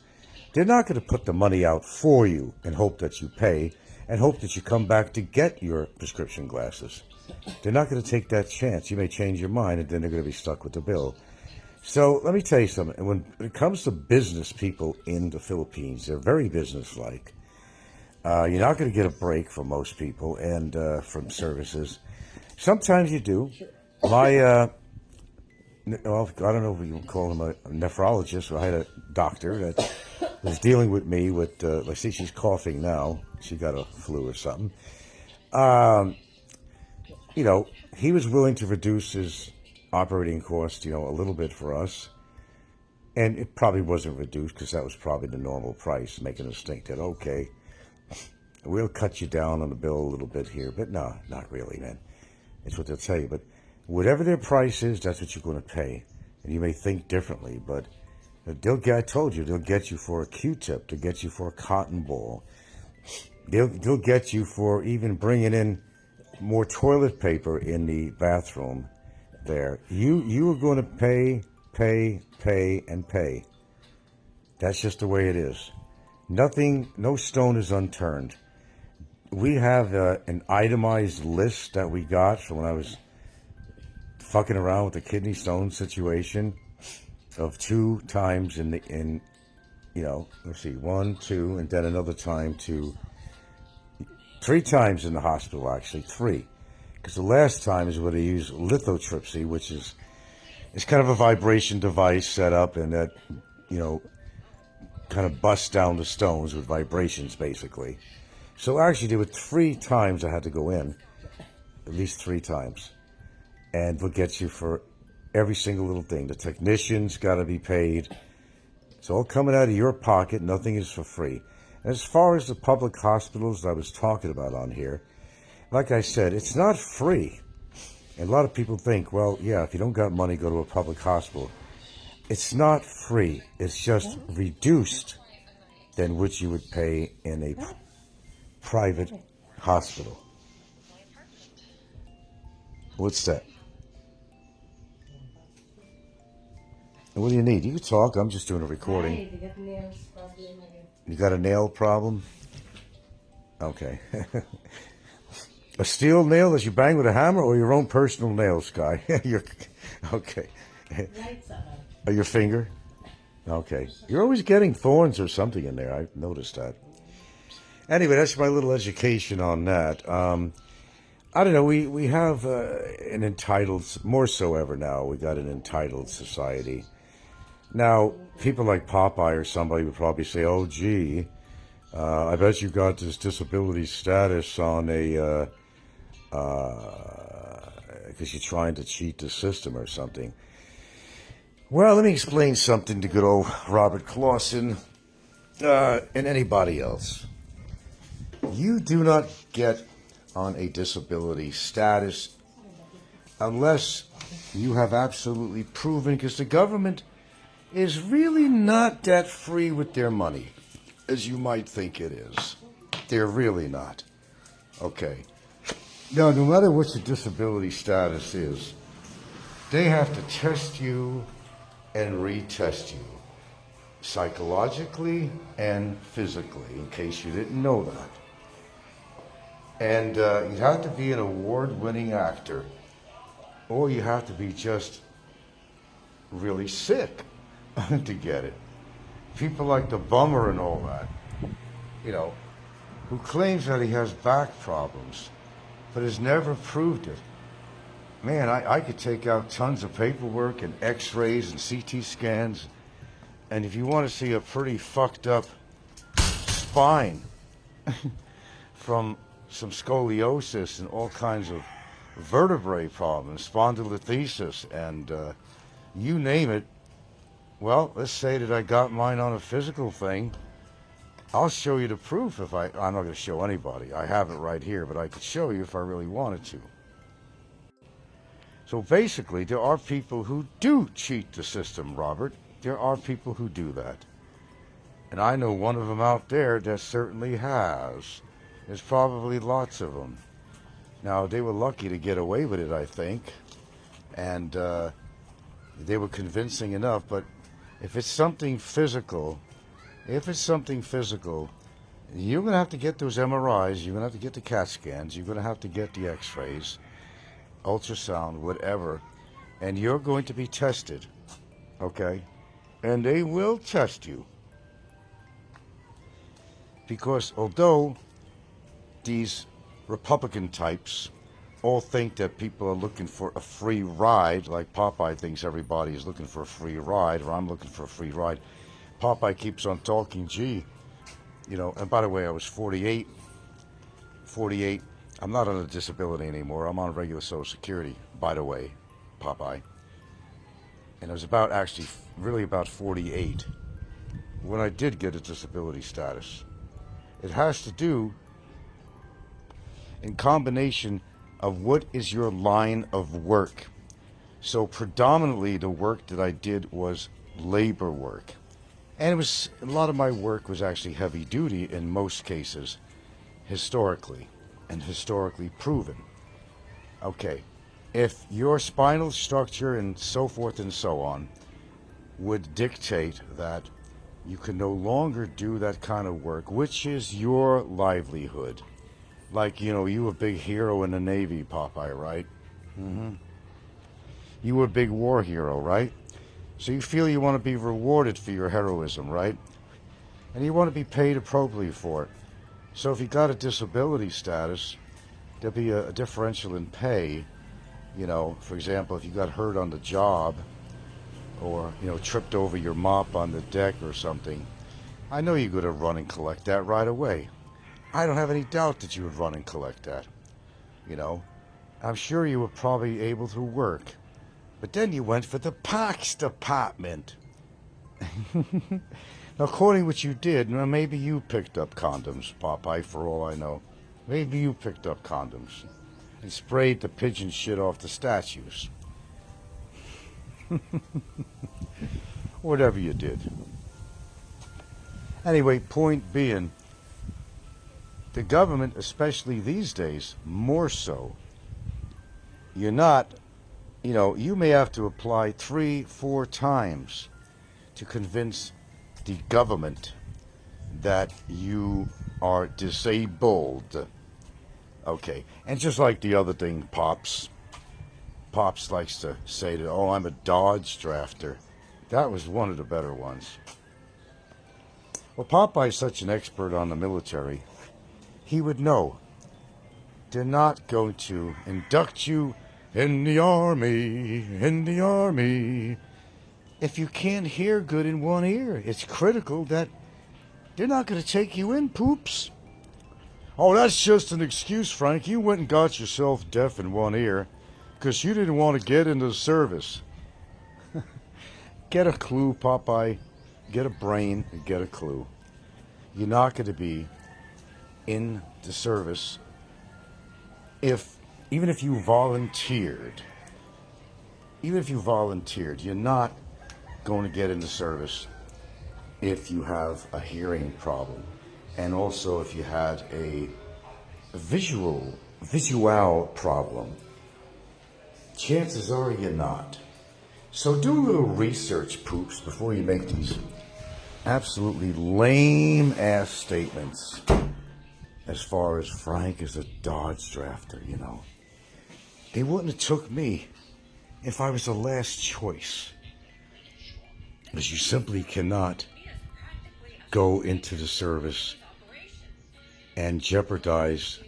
they're not going to put the money out for you and hope that you pay and hope that you come back to get your prescription glasses. They're not going to take that chance. You may change your mind and then they're going to be stuck with the bill. So let me tell you something. When it comes to business people in the Philippines, they're very businesslike. You're not going to get a break from most people and from services. Sometimes you do. My, well, I don't know if you can call him a nephrologist. I had a doctor that was dealing with me with, I see she's coughing now. She got a flu or something. He was willing to reduce his operating cost, a little bit for us. And it probably wasn't reduced because that was probably the normal price, making us think that, okay, we'll cut you down on the bill a little bit here. But no, not really, man. It's what they'll tell you. But whatever their price is, that's what you're going to pay. And you may think differently, but I told you, they'll get you for a Q-tip. They'll get you for a cotton ball. They'll get you for even bringing in more toilet paper in the bathroom there. You are going to pay, and pay. That's just the way it is. No stone is unturned. We have an itemized list that we got from when I was fucking around with the kidney stone situation of 2 times let's see, 1, 2, and then another time 3 times in the hospital, actually, 3. Because the last time is where they use lithotripsy, which is, it's kind of a vibration device set up and that, kind of busts down the stones with vibrations, basically. So actually, there were 3 times I had to go in, at least 3 times. And they'll get you for every single little thing. The technician's got to be paid. It's all coming out of your pocket. Nothing is for free. And as far as the public hospitals I was talking about on here, like I said, it's not free. And a lot of people think, well, yeah, if you don't got money, go to a public hospital. It's not free. It's just reduced than what you would pay in a private hospital. What's that? And what do you need? You can talk. I'm just doing a recording. Hi, they got nails problem again. You got a nail problem? Okay. A steel nail that you bang with a hammer or your own personal nail, Sky? Okay. Lights on. Oh, your finger? Okay. You're always getting thorns or something in there. I've noticed that. Anyway, that's my little education on that. I don't know. We have an entitled, more so ever now, we got an entitled society. Now, people like Popeye or somebody would probably say, oh, gee, I bet you got this disability status on a, because you're trying to cheat the system or something. Well, let me explain something to good old Robert Clausen and anybody else. You do not get on a disability status unless you have absolutely proven, because the government is really not that free with their money as you might think it is. They're really not. Okay. Now, no matter what your disability status is, they have to test you and retest you psychologically and physically, in case you didn't know that. And you have to be an award-winning actor, or you have to be just really sick to get it. People like the Bummer and all that, who claims that he has back problems, but has never proved it. Man, I could take out tons of paperwork and x-rays and CT scans, and if you want to see a pretty fucked up spine from some scoliosis and all kinds of vertebrae problems, spondylolisthesis, and you name it. Well, let's say that I got mine on a physical thing. I'll show you the proof if I'm not going to show anybody. I have it right here, but I could show you if I really wanted to. So basically, there are people who do cheat the system, Robert. There are people who do that. And I know one of them out there that certainly has. There's probably lots of them. Now, they were lucky to get away with it, I think. And they were convincing enough. But if it's something physical, you're going to have to get those MRIs. You're going to have to get the CAT scans. You're going to have to get the x-rays, ultrasound, whatever. And you're going to be tested. Okay? And they will test you. Because although these Republican types all think that people are looking for a free ride, like Popeye thinks everybody is looking for a free ride, or I'm looking for a free ride, Popeye keeps on talking, gee, you know, and by the way, I was 48. I'm not on a disability anymore. I'm on regular Social Security, by the way, Popeye. And I was really about 48 when I did get a disability status. It has to do in combination of what is your line of work. So predominantly the work that I did was labor work. And a lot of my work was actually heavy duty in most cases, historically proven. Okay, if your spinal structure and so forth and so on would dictate that you can no longer do that kind of work, which is your livelihood. Like, you know, you were a big hero in the Navy, Popeye, right? Mm-hmm. You were a big war hero, right? So you feel you want to be rewarded for your heroism, right? And you want to be paid appropriately for it. So if you got a disability status, there'll be a differential in pay. You know, for example, if you got hurt on the job, or, you know, tripped over your mop on the deck or something, I know you're going to run and collect that right away. I don't have any doubt that you would run and collect that. You know, I'm sure you were probably able to work. But then you went for the Parks Department. Now, according to what you did, maybe you picked up condoms, Popeye, for all I know. Maybe you picked up condoms and sprayed the pigeon shit off the statues. Whatever you did. Anyway, point being, the government, especially these days, more so, you're not, you know, you may have to apply 3-4 times to convince the government that you are disabled. Okay, and just like the other thing, Pops likes to say that, oh, I'm a Dodge drafter. That was one of the better ones. Well, Popeye's such an expert on the military, he would know they're not going to induct you in the army, if you can't hear good in one ear. It's critical that they're not going to take you in, poops. Oh, that's just an excuse, Frank. You went and got yourself deaf in one ear because you didn't want to get into the service. Get a clue, Popeye. Get a brain and get a clue. You're not going to be in the service even if you volunteered. You're not going to get in the service if you have a hearing problem. And also if you had a visual problem. Chances are you're not. So do a little research, poops, before you make these absolutely lame-ass statements as far as Frank is a Dodge drafter, you know. They wouldn't have took me if I was the last choice. Because you simply cannot go into the service and jeopardize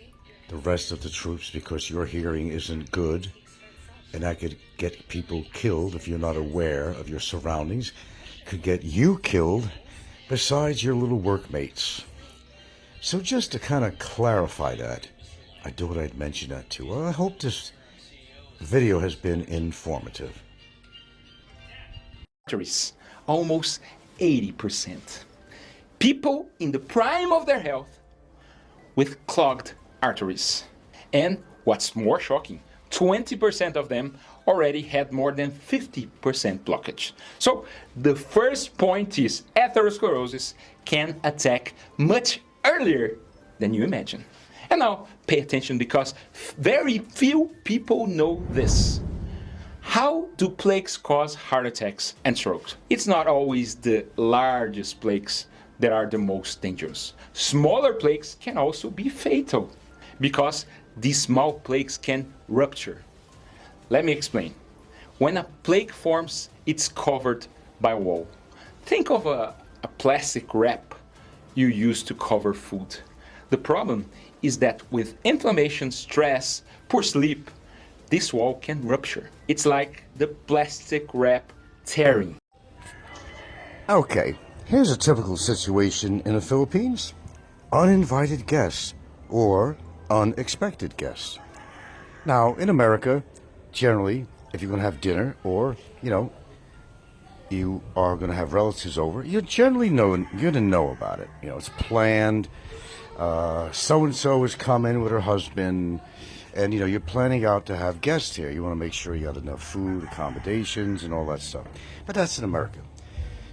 the rest of the troops because your hearing isn't good. And that could get people killed if you're not aware of your surroundings. Could get you killed besides your little workmates. So just to kind of clarify that, I thought I'd mention that too. Well, I hope this video has been informative. Almost 80%. People in the prime of their health with clogged arteries. And what's more shocking, 20% of them already had more than 50% blockage. So the first point is atherosclerosis can attack much earlier than you imagine. And now pay attention because very few people know this. How do plaques cause heart attacks and strokes? It's not always the largest plaques that are the most dangerous. Smaller plaques can also be fatal because these small plaques can rupture. Let me explain. When a plaque forms, it's covered by a wall. Think of a plastic wrap you use to cover food. The problem is that with inflammation, stress, poor sleep, this wall can rupture. It's like the plastic wrap tearing. Okay, here's a typical situation in the Philippines. Uninvited guests or unexpected guests. Now, in America, generally, if you're going to have dinner or, you are going to have relatives over, you're generally going to know about it. It's planned. So-and-so is coming with her husband. And, you're planning out to have guests here. You want to make sure you got enough food, accommodations, and all that stuff. But that's in America.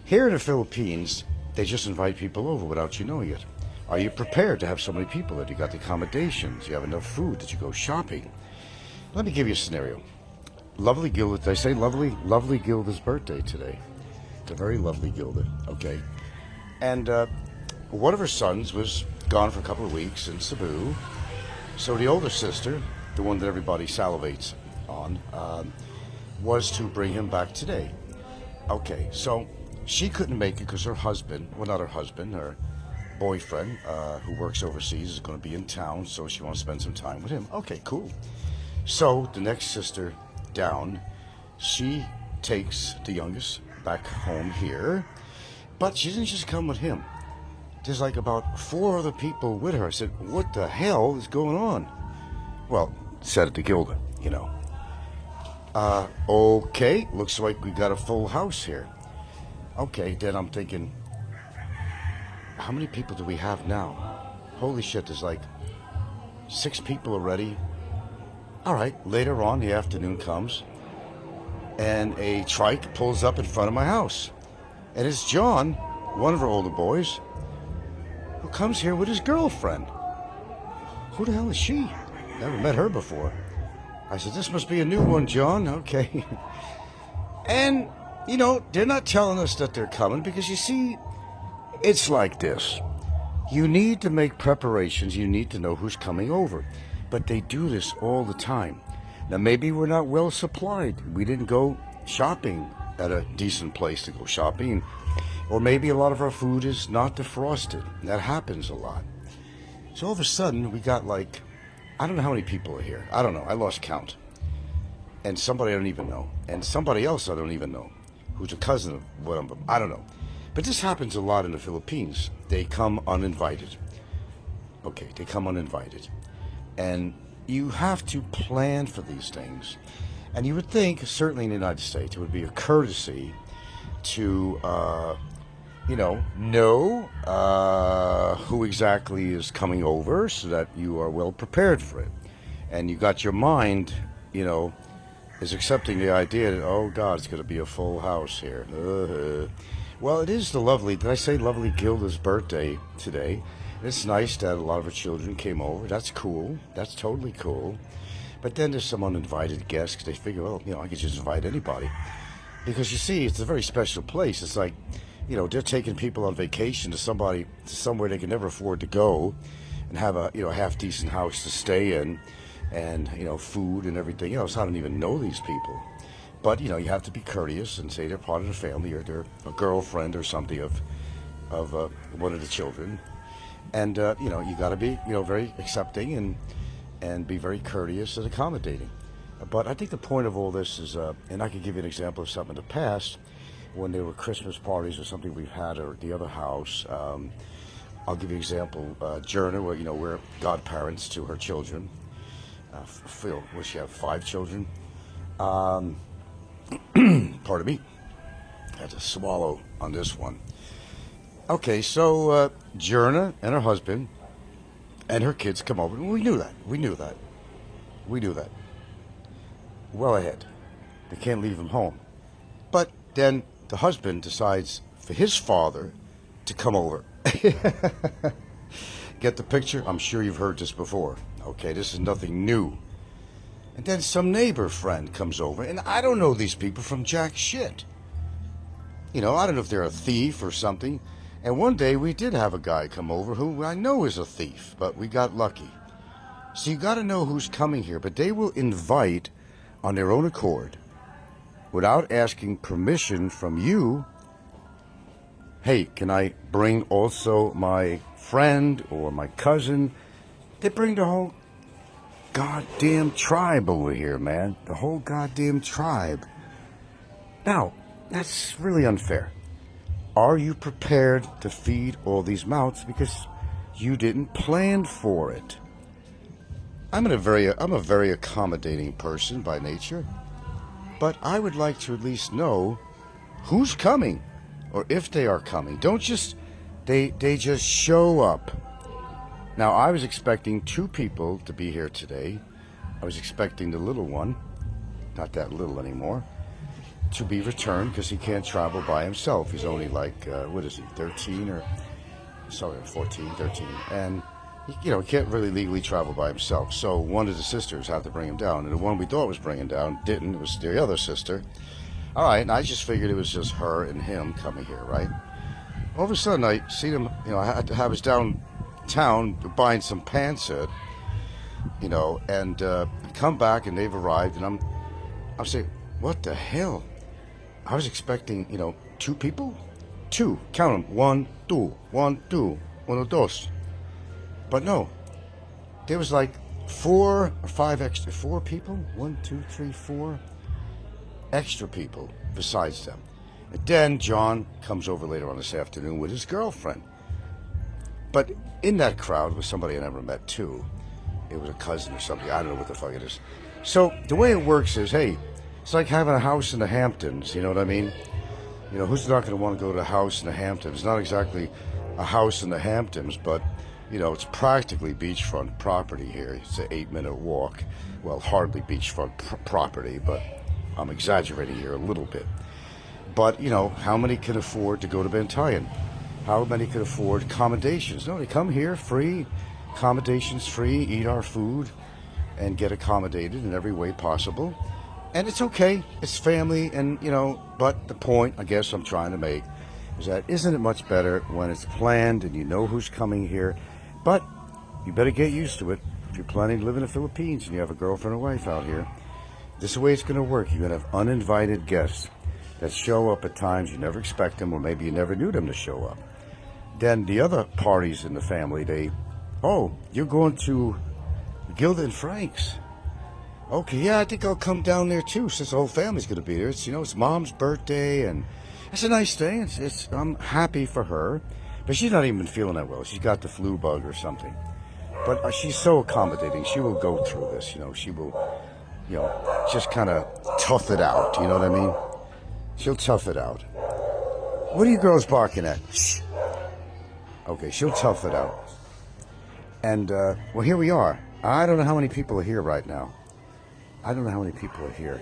Here in the Philippines, they just invite people over without you knowing it. Are you prepared to have so many people that you got the accommodations? You have enough food? Did you go shopping? Let me give you a scenario. Lovely Gilda, did I say lovely? Lovely Gilda's birthday today. It's a very lovely Gilda, okay? And one of her sons was gone for a couple of weeks in Cebu. So the older sister, the one that everybody salivates on, was to bring him back today. Okay, so she couldn't make it because her husband, well, not her husband, her boyfriend, who works overseas, is going to be in town, so she wants to spend some time with him. Okay, cool. So the next sister down, she takes the youngest back home here, but she didn't just come with him. There's like about 4 other people with her. I said, what the hell is going on? Well, said it to Gilda, Okay, looks like we got a full house here. Okay, then I'm thinking, how many people do we have now? Holy shit, there's like 6 people already. All right, later on, the afternoon comes, and a trike pulls up in front of my house. And it's John, one of our older boys, who comes here with his girlfriend. Who the hell is she? Never met her before. I said, this must be a new one, John. Okay. And, they're not telling us that they're coming because, you see, it's like this. You need to make preparations. You need to know who's coming over. But they do this all the time. Now, maybe we're not well supplied. We didn't go shopping at a decent place to go shopping. Or maybe a lot of our food is not defrosted. That happens a lot. So all of a sudden, we got like, I don't know how many people are here. I don't know. I lost count. And somebody I don't even know. And somebody else I don't even know, who's a cousin of one of them. I don't know. But this happens a lot in the Philippines. They come uninvited. Okay, they come uninvited. And you have to plan for these things. And you would think, certainly in the United States, it would be a courtesy to, know who exactly is coming over so that you are well prepared for it. And you got your mind, is accepting the idea that, oh God, it's going to be a full house here. Well, it is did I say lovely Gilda's birthday today? It's nice that a lot of her children came over. That's cool. That's totally cool. But then there's some uninvited guests because they figure, well, I could just invite anybody. Because you see, it's a very special place. It's like, they're taking people on vacation to somewhere they can never afford to go and have a, half-decent house to stay in and, food and everything else. I don't even know these people. But, you have to be courteous and say they're part of the family or they're a girlfriend or something of one of the children. And, you got to be, very accepting and be very courteous and accommodating. But I think the point of all this is, and I can give you an example of something in the past, when there were Christmas parties or something we've had at the other house. I'll give you an example. Jerna, where, we're godparents to her children. Phil, will she have 5 children? Pardon me. I had to swallow on this one. Okay, so Jerna and her husband and her kids come over. We knew that. Well ahead. They can't leave him home. But then the husband decides for his father to come over. Get the picture? I'm sure you've heard this before. Okay, this is nothing new. And then some neighbor friend comes over, and I don't know these people from jack shit. You know, I don't know if they're a thief or something. And one day we did have a guy come over who I know is a thief, but we got lucky. So you got to know who's coming here, but they will invite on their own accord, without asking permission from you. Hey, can I bring also my friend or my cousin? They bring the whole goddamn tribe over here, man. The whole goddamn tribe. Now, that's really unfair. Are you prepared to feed all these mouths because you didn't plan for it? I'm a very accommodating person by nature, but I would like to at least know who's coming, or if they are coming. Don't just they just show up. Now, I was expecting 2 people to be here today. I was expecting the little one, not that little anymore, to be returned because he can't travel by himself. He's only like, 13 or, 14, 13. And, he can't really legally travel by himself. So one of the sisters had to bring him down. And the one we thought was bringing down didn't. It was the other sister. All right, and I just figured it was just her and him coming here, right? All of a sudden, I see them, I was downtown buying some pants at, and come back and they've arrived. And I'm saying, what the hell? I was expecting, 2 people? 2. Count them. 1, 2, 1, 2, 1, 2. But no. There was like 4 or 5 extra. 4 people? 1, 2, 3, 4 extra people besides them. And then John comes over later on this afternoon with his girlfriend. But in that crowd was somebody I never met too. It was a cousin or something. I don't know what the fuck it is. So the way it works is, hey, it's like having a house in the Hamptons, you know what I mean? Who's not going to want to go to a house in the Hamptons? It's not exactly a house in the Hamptons, but, it's practically beachfront property here. It's an 8-minute walk. Well, hardly beachfront property, but I'm exaggerating here a little bit. But, how many can afford to go to Bantayan? How many can afford accommodations? No, they come here free, accommodations free, eat our food, and get accommodated in every way possible. And it's okay. It's family, and, but the point, I guess, I'm trying to make is that isn't it much better when it's planned and you know who's coming here? But you better get used to it. If you're planning to live in the Philippines and you have a girlfriend or wife out here, this is the way it's going to work. You're going to have uninvited guests that show up at times you never expect them, or maybe you never knew them to show up. Then the other parties in the family, you're going to Gilda and Frank's. Okay, yeah, I think I'll come down there too, since the whole family's going to be there. It's, it's Mom's birthday, and it's a nice thing. I'm happy for her, but she's not even feeling that well. She's got the flu bug or something. But she's so accommodating. She will go through this, She will, just kind of tough it out, you know what I mean? She'll tough it out. What are you girls barking at? Shh. Okay, she'll tough it out. And, well, here we are. I don't know how many people are here right now. I don't know how many people are here.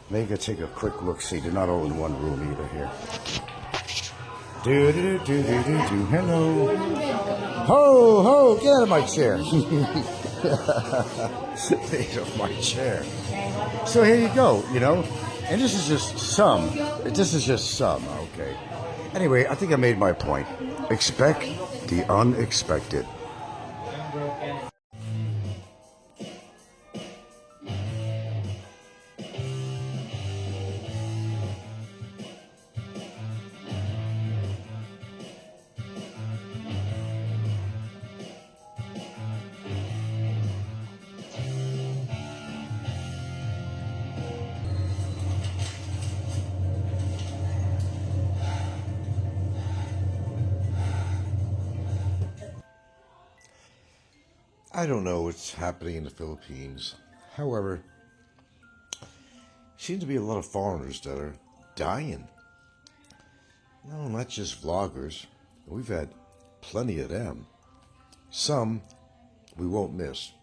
Maybe I'll take a quick look. See, they're not all in one room either here. Do. Hello. Ho, ho, get out of my chair. Get off my chair. So here you go, And this is just some. Okay. Anyway, I think I made my point. Expect the unexpected. I don't know what's happening in the Philippines. However, seems to be a lot of foreigners that are dying. No, not just vloggers. We've had plenty of them. Some we won't miss.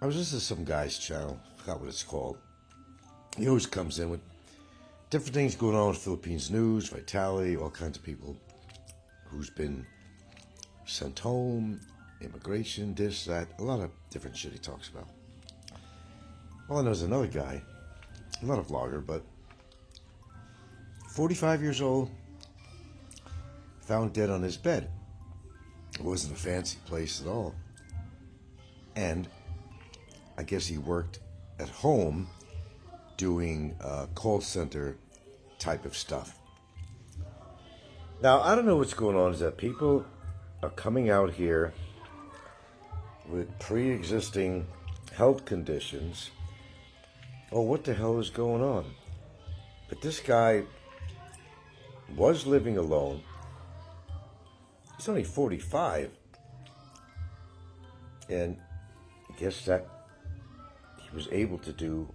I was listening to some guy's channel, forgot what it's called. he always comes in with different things going on with Philippines news, Vitality, all kinds of people who's been sent home, immigration, this, that, a lot of different shit he talks about. Well, I know there's another guy, not a vlogger, but 45 years old, found dead on his bed. It wasn't a fancy place at all. And I guess he worked at home doing call center type of stuff. Now, I don't know what's going on, is that people are coming out here with pre-existing health conditions. Oh, what the hell is going on? But this guy was living alone. He's only 45. And I guess that he was able to do,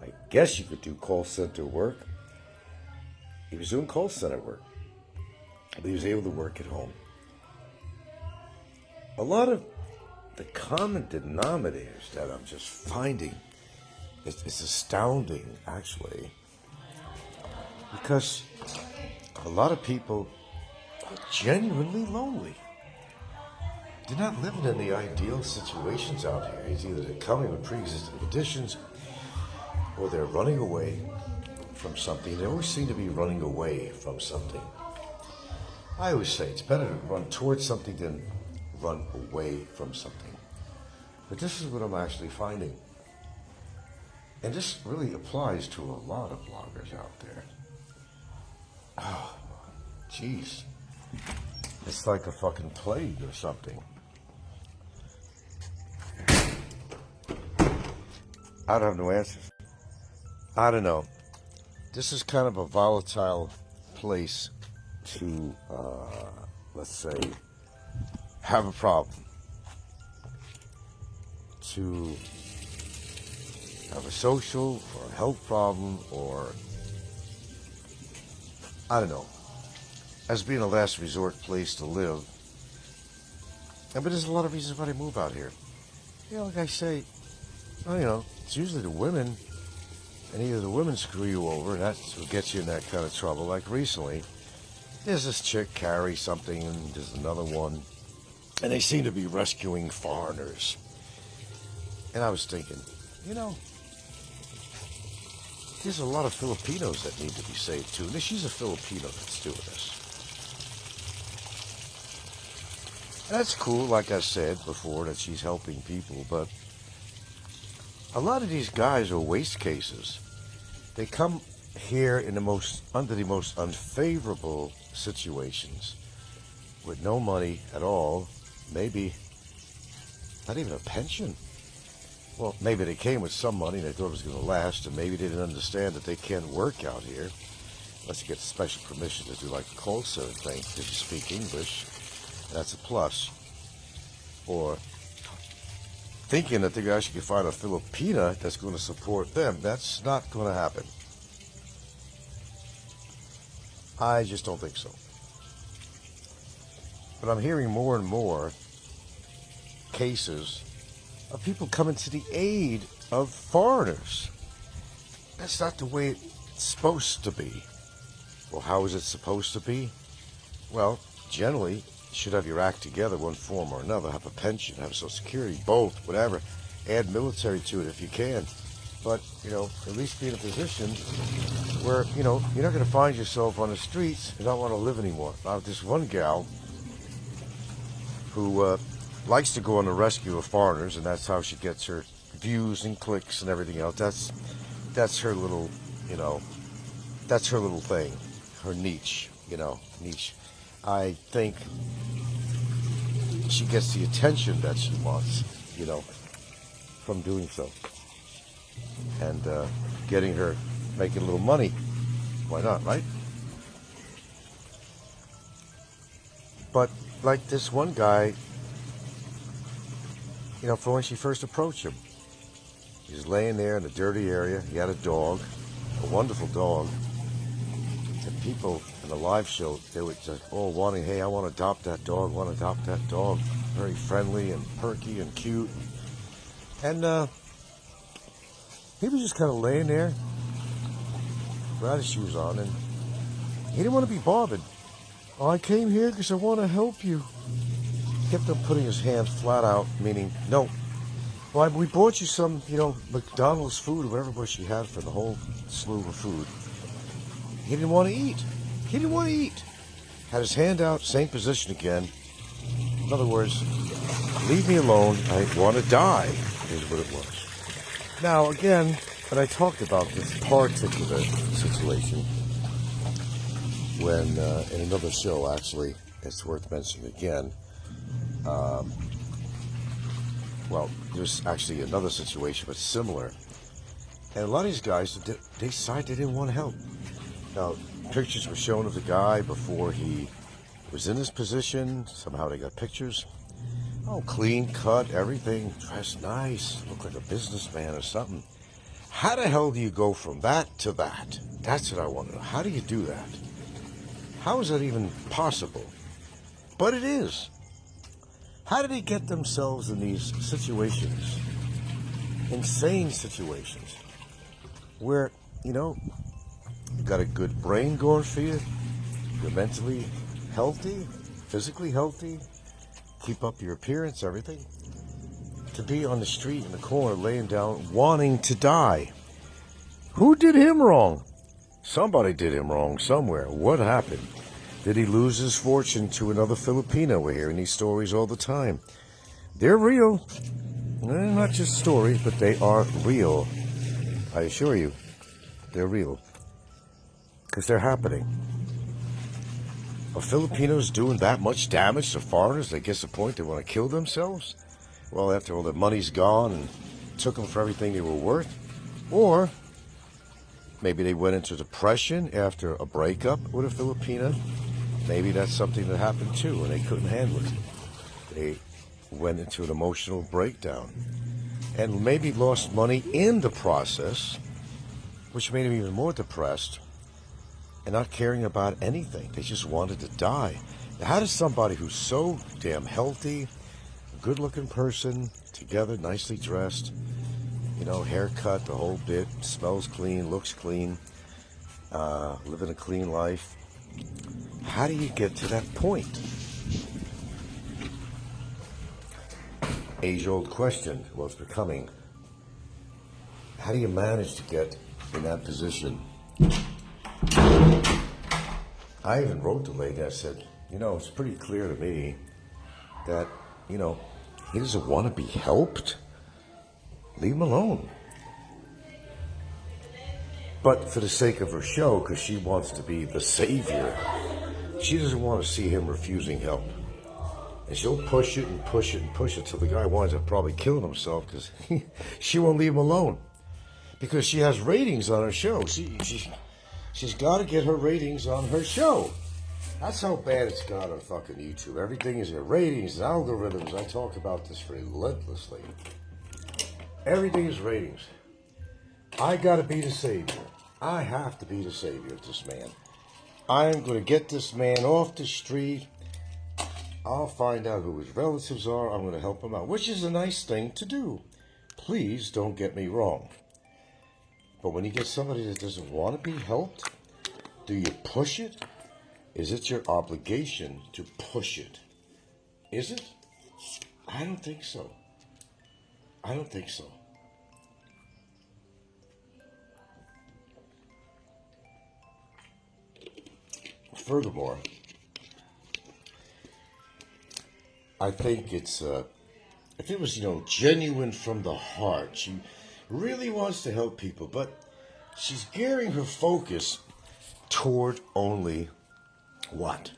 I guess you could do call center work. He was doing call center work. But he was able to work at home. A lot of the common denominators that I'm just finding, it's astounding, actually. Because a lot of people are genuinely lonely. They're not living in the ideal situations out here. It's either they're coming with pre-existing conditions or they're running away from something. They always seem to be running away from something. I always say it's better to run towards something than run away from something. But this is what I'm actually finding. And this really applies to a lot of bloggers out there. Oh, jeez. It's like a fucking plague or something. I don't have no answers. I don't know. This is kind of a volatile place to, let's say, have a problem. To have a social or a health problem, or I don't know, as being a last resort place to live. But there's a lot of reasons why they move out here. You know, like I say, well, you know, it's usually the women, and either the women screw you over, and that's what gets you in that kind of trouble. Like recently, there's this chick, Carrie something, and there's another one, and they seem to be rescuing foreigners. And I was thinking, you know, there's a lot of Filipinos that need to be saved too. And she's a Filipino that's doing this. And that's cool, like I said before, that she's helping people, but a lot of these guys are waste cases. They come here in under the most unfavorable situations, with no money at all, maybe not even a pension. Well, maybe they came with some money and they thought it was going to last, and maybe they didn't understand that they can't work out here unless you get special permission to do like a call center thing, if you speak English. That's a plus. Or thinking that they actually can find a Filipina that's going to support them. That's not going to happen. I just don't think so. But I'm hearing more and more cases of people coming to the aid of foreigners. That's not the way it's supposed to be. Well, how is it supposed to be? Well, generally, you should have your act together, one form or another. Have a pension, have Social Security, both, whatever. Add military to it if you can. But, you know, at least be in a position where, you know, you're not going to find yourself on the streets and don't want to live anymore. Now, this one gal who likes to go on the rescue of foreigners, and that's how she gets her views and clicks and everything else. That's her little, you know, that's her little thing, her niche, you know, niche. I think she gets the attention that she wants, you know, from doing so. And making a little money. Why not, right? But like this one guy, you know, from when she first approached him, he was laying there in a dirty area. He had a dog, a wonderful dog. And people in the live show, they were just all wanting, hey, I want to adopt that dog, Very friendly and perky and cute. And he was just kind of laying there, had his shoes on, and he didn't want to be bothered. Oh, I came here because I want to help you. He kept on putting his hand flat out, meaning, no. Well, we bought you some, McDonald's food or whatever she had for the whole slew of food. He didn't want to eat. He didn't want to eat. Had his hand out, same position again. In other words, leave me alone. I want to die, is what it was. Now, again, when I talked about this particular situation, when in another show, actually, it's worth mentioning again, well, there's actually another situation, but similar. And a lot of these guys, they decided they didn't want to help. Now, pictures were shown of the guy before he was in this position. Somehow they got pictures. Oh, clean cut, everything, dressed nice, looked like a businessman or something. How the hell do you go from that to that? That's what I want to know. How do you do that? How is that even possible? But it is. How do they get themselves in these situations? Insane situations. Where, you got a good brain going for you. You're mentally healthy, physically healthy. Keep up your appearance, everything. To be on the street in the corner, laying down, wanting to die. Who did him wrong? Somebody did him wrong somewhere. What happened? Did he lose his fortune to another Filipino? We're hearing these stories all the time. They're real. They're not just stories, but they are real. I assure you, they're real. Because they're happening. Are Filipinos doing that much damage to foreigners? They get to the point they want to kill themselves? Well, after all, their money's gone and took them for everything they were worth? Or maybe they went into depression after a breakup with a Filipina. Maybe that's something that happened too, and they couldn't handle it. They went into an emotional breakdown and maybe lost money in the process, which made them even more depressed and not caring about anything. They just wanted to die. Now, how does somebody who's so damn healthy, good-looking person, together, nicely dressed, haircut, the whole bit, smells clean, looks clean, living a clean life, how do you get to that point? Age-old question, well, it's becoming. How do you manage to get in that position? I even wrote the lady, I said, it's pretty clear to me that, he doesn't want to be helped. Leave him alone. But for the sake of her show, because she wants to be the savior, she doesn't want to see him refusing help. And she'll push it and push it and push it till the guy winds up probably killing himself because she won't leave him alone. Because she has ratings on her show. She's got to get her ratings on her show. That's how bad it's got on fucking YouTube. Everything is your ratings, algorithms. I talk about this relentlessly. Everything is ratings. I got to be the savior. I have to be the savior of this man. I am going to get this man off the street. I'll find out who his relatives are. I'm going to help him out, which is a nice thing to do. Please don't get me wrong. But when you get somebody that doesn't want to be helped, do you push it? Is it your obligation to push it? Is it? I don't think so. I don't think so. Furthermore, I think it's, if it was, genuine from the heart, she really wants to help people, but she's gearing her focus toward only what?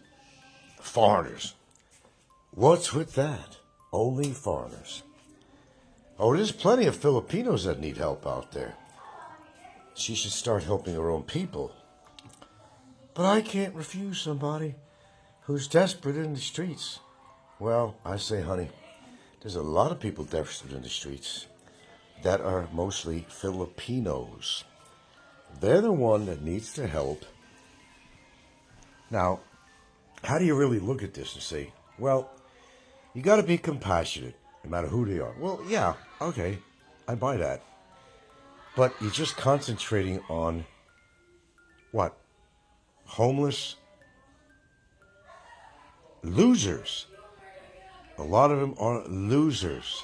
Foreigners. What's with that? Only foreigners. Oh, there's plenty of Filipinos that need help out there. She should start helping her own people. But I can't refuse somebody who's desperate in the streets. Well, I say, honey, there's a lot of people desperate in the streets that are mostly Filipinos. They're the one that needs the help. Now, how do you really look at this and say, well, you got to be compassionate, no matter who they are? Well, yeah, okay, I buy that. But you're just concentrating on what? Homeless losers. A lot of them are losers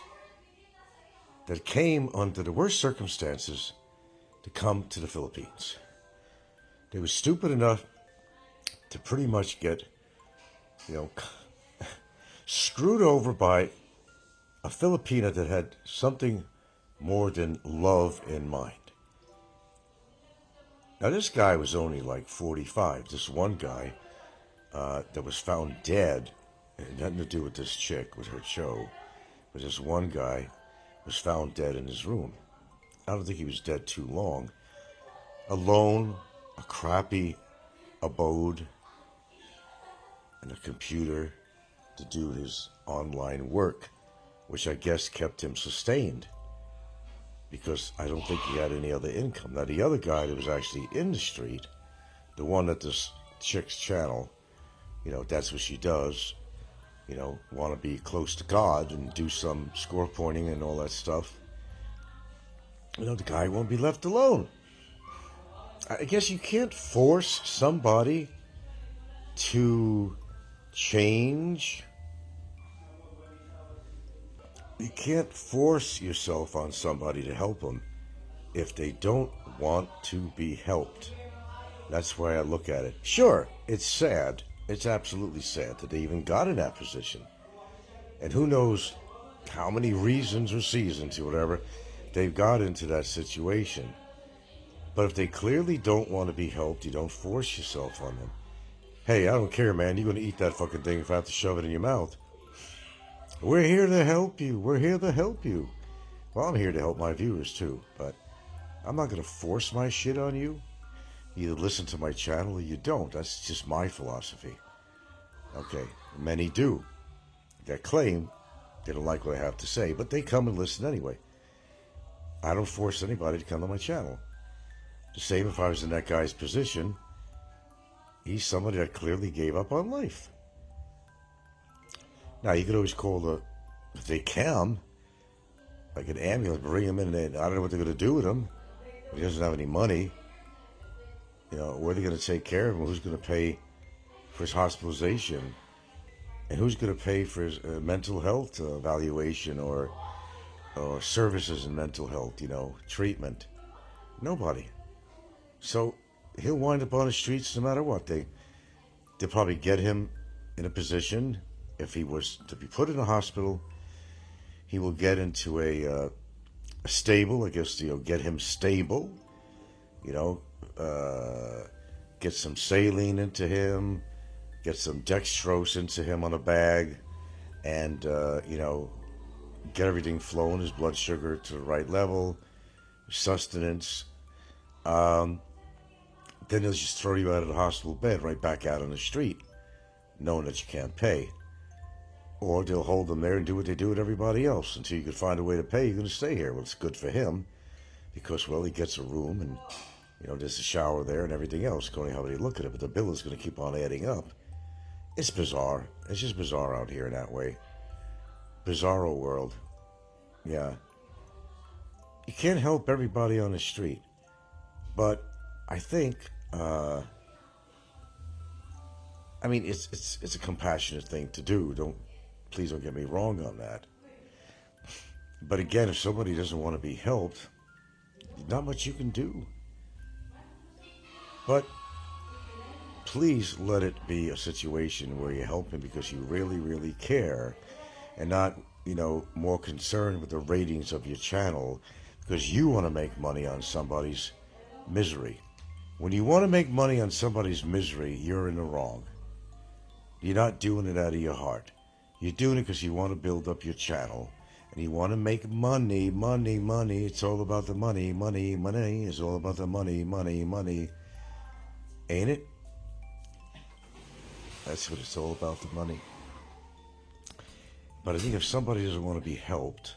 that came under the worst circumstances to come to the Philippines. They were stupid enough to pretty much get, screwed over by a Filipina that had something more than love in mind. Now, this guy was only like 45. This one guy that was found dead, it had nothing to do with this chick, with her show, but this one guy was found dead in his room. I don't think he was dead too long. Alone, a crappy abode, and a computer to do his online work, which I guess kept him sustained, because I don't think he had any other income. Now, the other guy that was actually in the street, the one at this chick's channel, that's what she does, want to be close to God and do some score pointing and all that stuff. The guy won't be left alone. I guess you can't force somebody to change. You can't force yourself on somebody to help them if they don't want to be helped. That's why I look at it. Sure, it's sad. It's absolutely sad that they even got in that position. And who knows how many reasons or seasons or whatever they've got into that situation. But if they clearly don't want to be helped, you don't force yourself on them. Hey, I don't care, man. You're going to eat that fucking thing if I have to shove it in your mouth. We're here to help you. We're here to help you. Well, I'm here to help my viewers too, but I'm not going to force my shit on you. Either listen to my channel or you don't. That's just my philosophy. Okay, many do. That claim they don't like what I have to say, but they come and listen anyway. I don't force anybody to come to my channel. The same if I was in that guy's position. He's somebody that clearly gave up on life. Now, you could always call if they can, like an ambulance, bring him in, and I don't know what they're going to do with him. He doesn't have any money. Where are they going to take care of him? Who's going to pay for his hospitalization? And who's going to pay for his mental health evaluation or services in mental health, treatment? Nobody. So he'll wind up on the streets no matter what. They'll probably get him in a position, if he was to be put in a hospital, he will get into a stable. I guess get him stable. Get some saline into him, get some dextrose into him on a bag, and get everything flowing, his blood sugar to the right level, sustenance. Then they'll just throw you out of the hospital bed right back out on the street, knowing that you can't pay. Or they'll hold them there and do what they do with everybody else until you can find a way to pay. You're going to stay here. Well, it's good for him because, well, he gets a room and, there's a shower there and everything else, according to how they look at it. But the bill is going to keep on adding up. It's bizarre. It's just bizarre out here in that way. Bizarro world. Yeah. You can't help everybody on the street. But I think, it's a compassionate thing to do. Please don't get me wrong on that. But again, if somebody doesn't want to be helped, not much you can do. But please let it be a situation where you help him because you really, really care and not, more concerned with the ratings of your channel because you want to make money on somebody's misery. When you want to make money on somebody's misery, you're in the wrong. You're not doing it out of your heart. You're doing it because you want to build up your channel and you want to make money, money, money. It's all about the money, money, money. It's all about the money, money, money. Ain't it? That's what it's all about, the money. But I think if somebody doesn't want to be helped,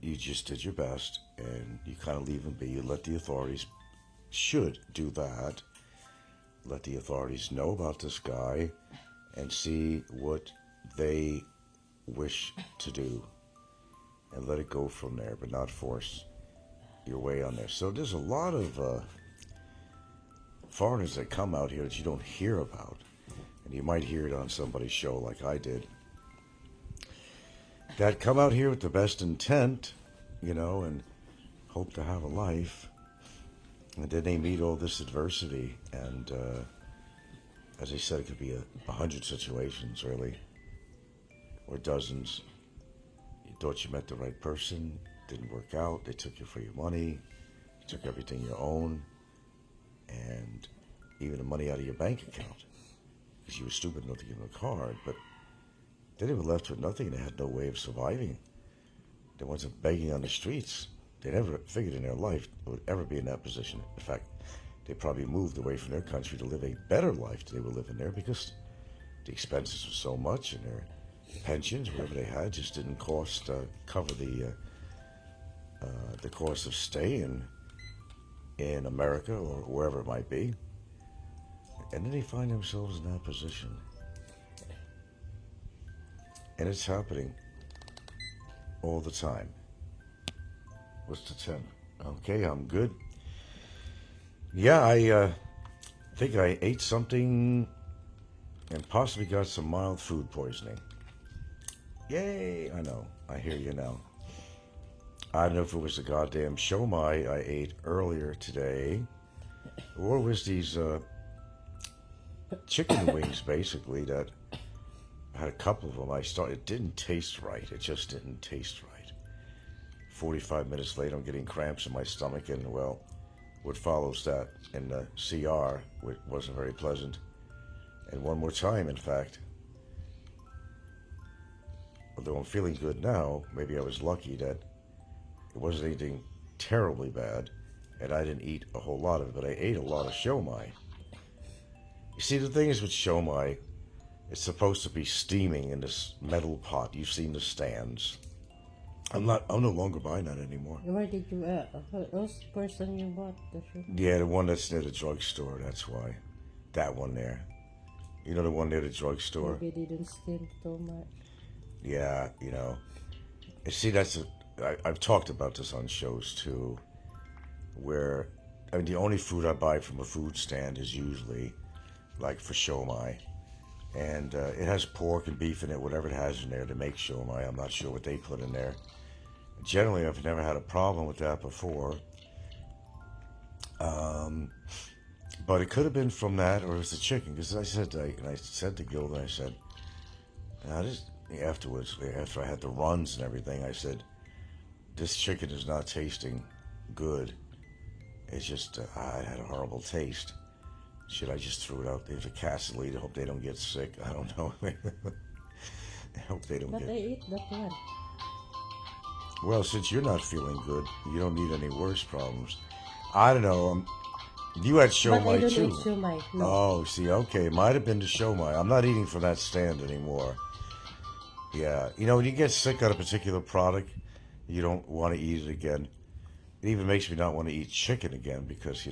you just did your best and you kind of leave them be. You let the authorities should do that. Let the authorities know about this guy and see what they wish to do and let it go from there, but not force your way on there. So there's a lot of foreigners that come out here that you don't hear about, and you might hear it on somebody's show like I did, that come out here with the best intent, and hope to have a life, and then they meet all this adversity, and as I said, it could be 100 situations, really, or dozens. You thought you met the right person, didn't work out, they took you for your money, took everything you own, and even the money out of your bank account, because you were stupid enough to give them a card, but they were left with nothing. They had no way of surviving. They wasn't begging on the streets. They never figured in their life they would ever be in that position. In fact, they probably moved away from their country to live a better life than they were living there, because the expenses were so much, and their pensions, whatever they had, just didn't cover the cost of staying in America or wherever it might be. And then they find themselves in that position. And it's happening all the time. What's the 10? Okay, I'm good. Yeah, I think I ate something and possibly got some mild food poisoning. Yay, I know. I hear you now. I don't know if it was the goddamn shomai I ate earlier today, or it was these chicken wings, basically, that I had a couple of them. It didn't taste right. It just didn't taste right. 45 minutes later, I'm getting cramps in my stomach, and, well, what follows that in the CR, which wasn't very pleasant. And one more time, in fact. Although I'm feeling good now, maybe I was lucky that it wasn't anything terribly bad, and I didn't eat a whole lot of it, but I ate a lot of shomai. You see, the thing is with shomai, it's supposed to be steaming in this metal pot. You've seen the stands. I'm no longer buying that anymore. Where did you, who's the person you bought the shoe? Yeah, the one that's near the drugstore, that's why. That one there. You know, the one near the drugstore? Maybe they didn't steam too much. Yeah, You see, I've talked about this on shows too, where, the only food I buy from a food stand is usually, like, for shomai. And it has pork and beef in it, whatever it has in there to make shomai. I'm not sure what they put in there. Generally, I've never had a problem with that before. But it could have been from that, or it was the chicken. Because I said to Gilda, I said, afterwards, after I had the runs and everything, I said, this chicken is not tasting good. It's just, it had a horrible taste. Should I just throw it out there for cats to eat? I hope they don't get sick. I don't know. I hope they don't But get... I ate that one. Well, since you're not feeling good, you don't need any worse problems. I don't know. You had But I shomai don't too. eat shumai. No. Oh, see, okay. It might have been the shomai. I'm not eating from that stand anymore. Yeah. When you get sick on a particular product, you don't want to eat it again. It even makes me not want to eat chicken again because,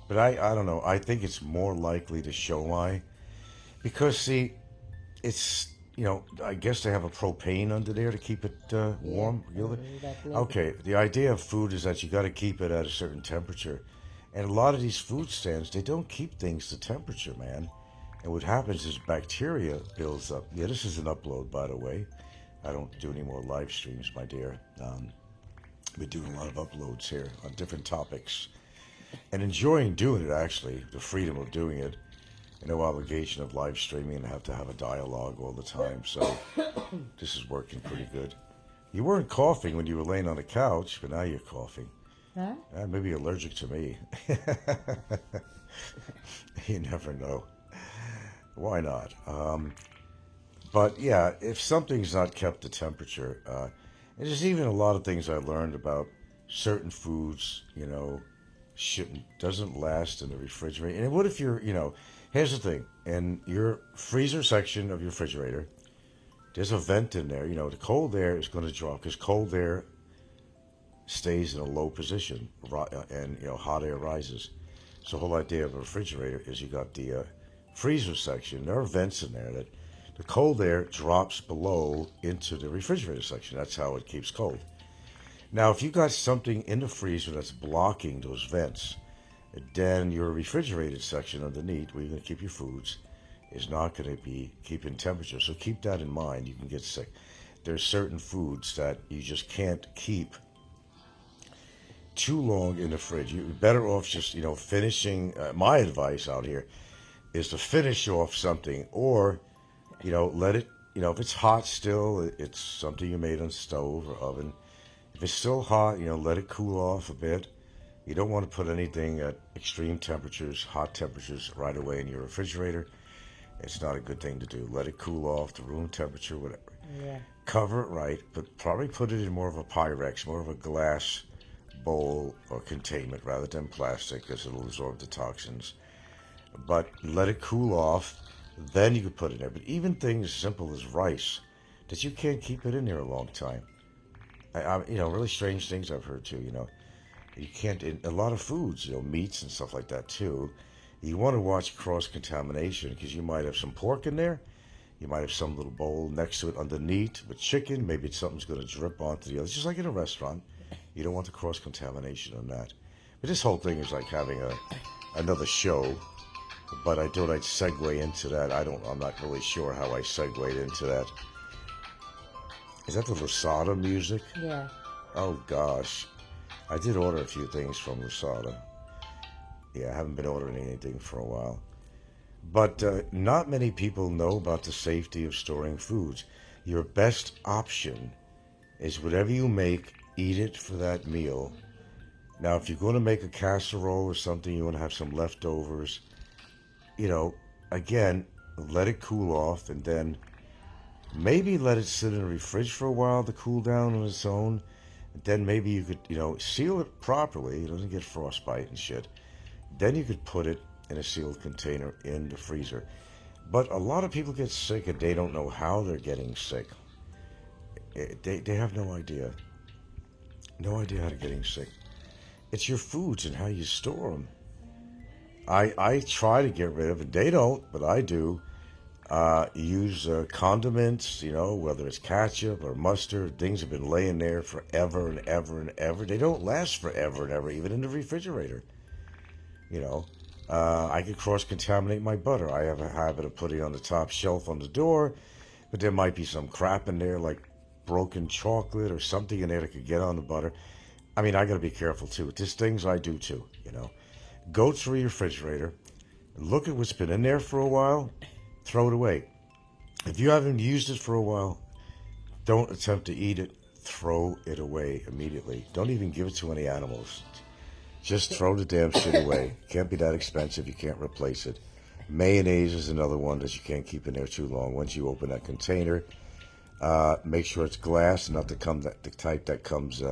But I don't know. I think it's more likely to shomai. Because, see, it's, I guess they have a propane under there to keep it warm. Okay, the idea of food is that you got to keep it at a certain temperature. And a lot of these food stands, they don't keep things to temperature, man. And what happens is bacteria builds up. Yeah, this is an upload, by the way. I don't do any more live streams, my dear. We're doing a lot of uploads here on different topics. And enjoying doing it, actually, the freedom of doing it. No obligation of live streaming and have to have a dialogue all the time. So this is working pretty good. You weren't coughing when you were laying on the couch, but now you're coughing. Huh? Maybe you're allergic to me. You never know. Why not? But yeah, if something's not kept to temperature, and there's even a lot of things I learned about certain foods, doesn't last in the refrigerator. And what if you're, here's the thing, in your freezer section of your refrigerator, there's a vent in there. The cold air is going to drop because cold air stays in a low position and, hot air rises. So the whole idea of a refrigerator is you got the freezer section. There are vents in there that the cold air drops below into the refrigerator section. That's how it keeps cold. Now, if you got something in the freezer that's blocking those vents, then your refrigerated section underneath, where you're going to keep your foods, is not going to be keeping temperature. So keep that in mind. You can get sick. There's certain foods that you just can't keep too long in the fridge. You're better off just, finishing. My advice out here is to finish off something, or, let it, if it's hot still, it's something you made on stove or oven. If it's still hot, let it cool off a bit. You don't want to put anything at extreme temperatures, hot temperatures, right away in your refrigerator. It's not a good thing to do. Let it cool off to room temperature, whatever. Yeah. Cover it right, but probably put it in more of a Pyrex, more of a glass bowl or containment rather than plastic, because it'll absorb the toxins. But let it cool off, then you can put it in there. But even things as simple as rice, that you can't keep it in there a long time. Really strange things I've heard too. You can't, in a lot of foods, meats and stuff like that too. You want to watch cross-contamination, because you might have some pork in there. You might have some little bowl next to it underneath with chicken. Maybe something's going to drip onto the other. Just like in a restaurant. You don't want the cross-contamination on that. But this whole thing is like having another show. But I thought I'd segue into that. I'm not really sure how I segued into that. Is that the Lasada music? Yeah. Oh, gosh. I did order a few things from Lasada. Yeah, I haven't been ordering anything for a while. But not many people know about the safety of storing foods. Your best option is whatever you make, eat it for that meal. Now, if you're going to make a casserole or something, you want to have some leftovers, again, let it cool off, and then maybe let it sit in the fridge for a while to cool down on its own. Then maybe you could, seal it properly. It doesn't get frostbite and shit. Then you could put it in a sealed container in the freezer. But a lot of people get sick and they don't know how they're getting sick. They have no idea. No idea how they're getting sick. It's your foods and how you store them. I try to get rid of it. They don't, but I do. Use condiments, whether it's ketchup or mustard. Things have been laying there forever and ever and ever. They don't last forever and ever, even in the refrigerator. I could cross-contaminate my butter. I have a habit of putting it on the top shelf on the door, but there might be some crap in there, like broken chocolate or something in there that could get on the butter. I got to be careful, too. There's things I do, too, Go through your refrigerator, look at what's been in there for a while, throw it away. If you haven't used it for a while, don't attempt to eat it. Throw it away immediately. Don't even give it to any animals. Just throw the damn shit away. Can't be that expensive. You can't replace it. Mayonnaise is another one that you can't keep in there too long. Once you open that container, make sure it's glass, not the type that comes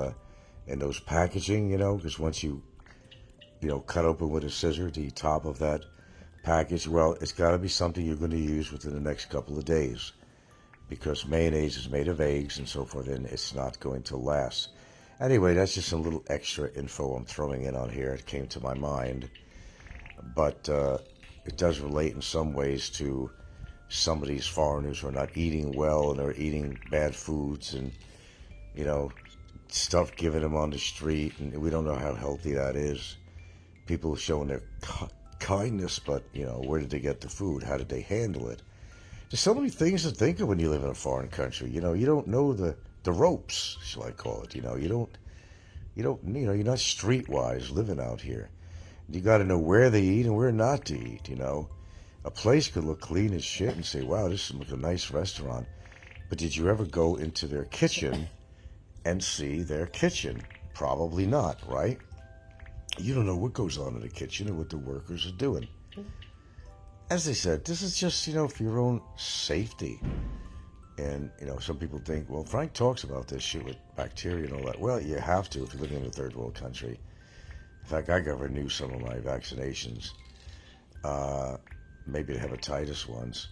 in those packaging, because once you cut open with a scissor the top of that package, well, it's got to be something you're going to use within the next couple of days, because mayonnaise is made of eggs and so forth, and it's not going to last. Anyway, that's just a little extra info I'm throwing in on here. It came to my mind, but it does relate in some ways to some of these foreigners who are not eating well and are eating bad foods and, stuff given them on the street, and we don't know how healthy that is. People showing their kindness, but, where did they get the food? How did they handle it? There's so many things to think of when you live in a foreign country. You don't know the ropes, shall I call it? You're not streetwise living out here. You got to know where they eat and where not to eat. A place could look clean as shit and say, "Wow, this looks like a nice restaurant," but did you ever go into their kitchen and see their kitchen? Probably not, right? You don't know what goes on in the kitchen and what the workers are doing. As I said, this is just for your own safety. And, some people think, well, Frank talks about this shit with bacteria and all that. Well, you have to if you're living in a third world country. In fact, I got to renew some of my vaccinations. Maybe the hepatitis ones.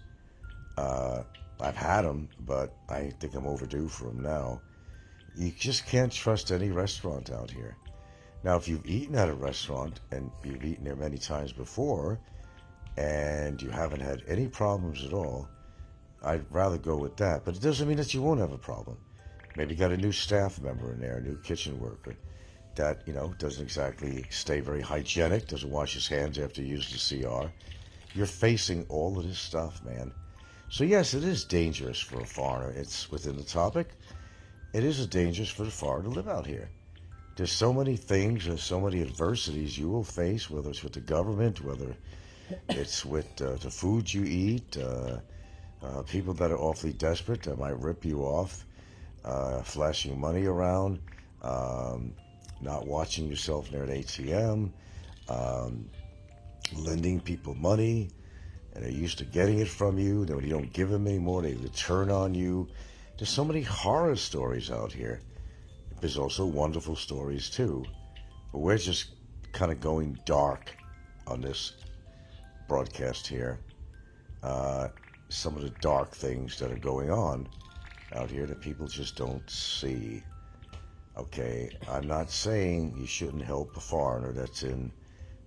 I've had them, but I think I'm overdue for them now. You just can't trust any restaurant out here. Now, if you've eaten at a restaurant, and you've eaten there many times before, and you haven't had any problems at all, I'd rather go with that. But it doesn't mean that you won't have a problem. Maybe you got a new staff member in there, a new kitchen worker. that, doesn't exactly stay very hygienic, doesn't wash his hands after he uses the CR. You're facing all of this stuff, man. So yes, it is dangerous for a foreigner. It's within the topic. It is dangerous for the foreigner to live out here. There's so many things, there's so many adversities you will face, whether it's with the government, whether it's with the food you eat, people that are awfully desperate that might rip you off, flashing money around, not watching yourself near an ATM, lending people money, and they're used to getting it from you. Then when you don't give them anymore, they turn on you. There's so many horror stories out here. There's also wonderful stories too. But we're just kind of going dark on this broadcast here. Some of the dark things that are going on out here that people just don't see. Okay, I'm not saying you shouldn't help a foreigner that's in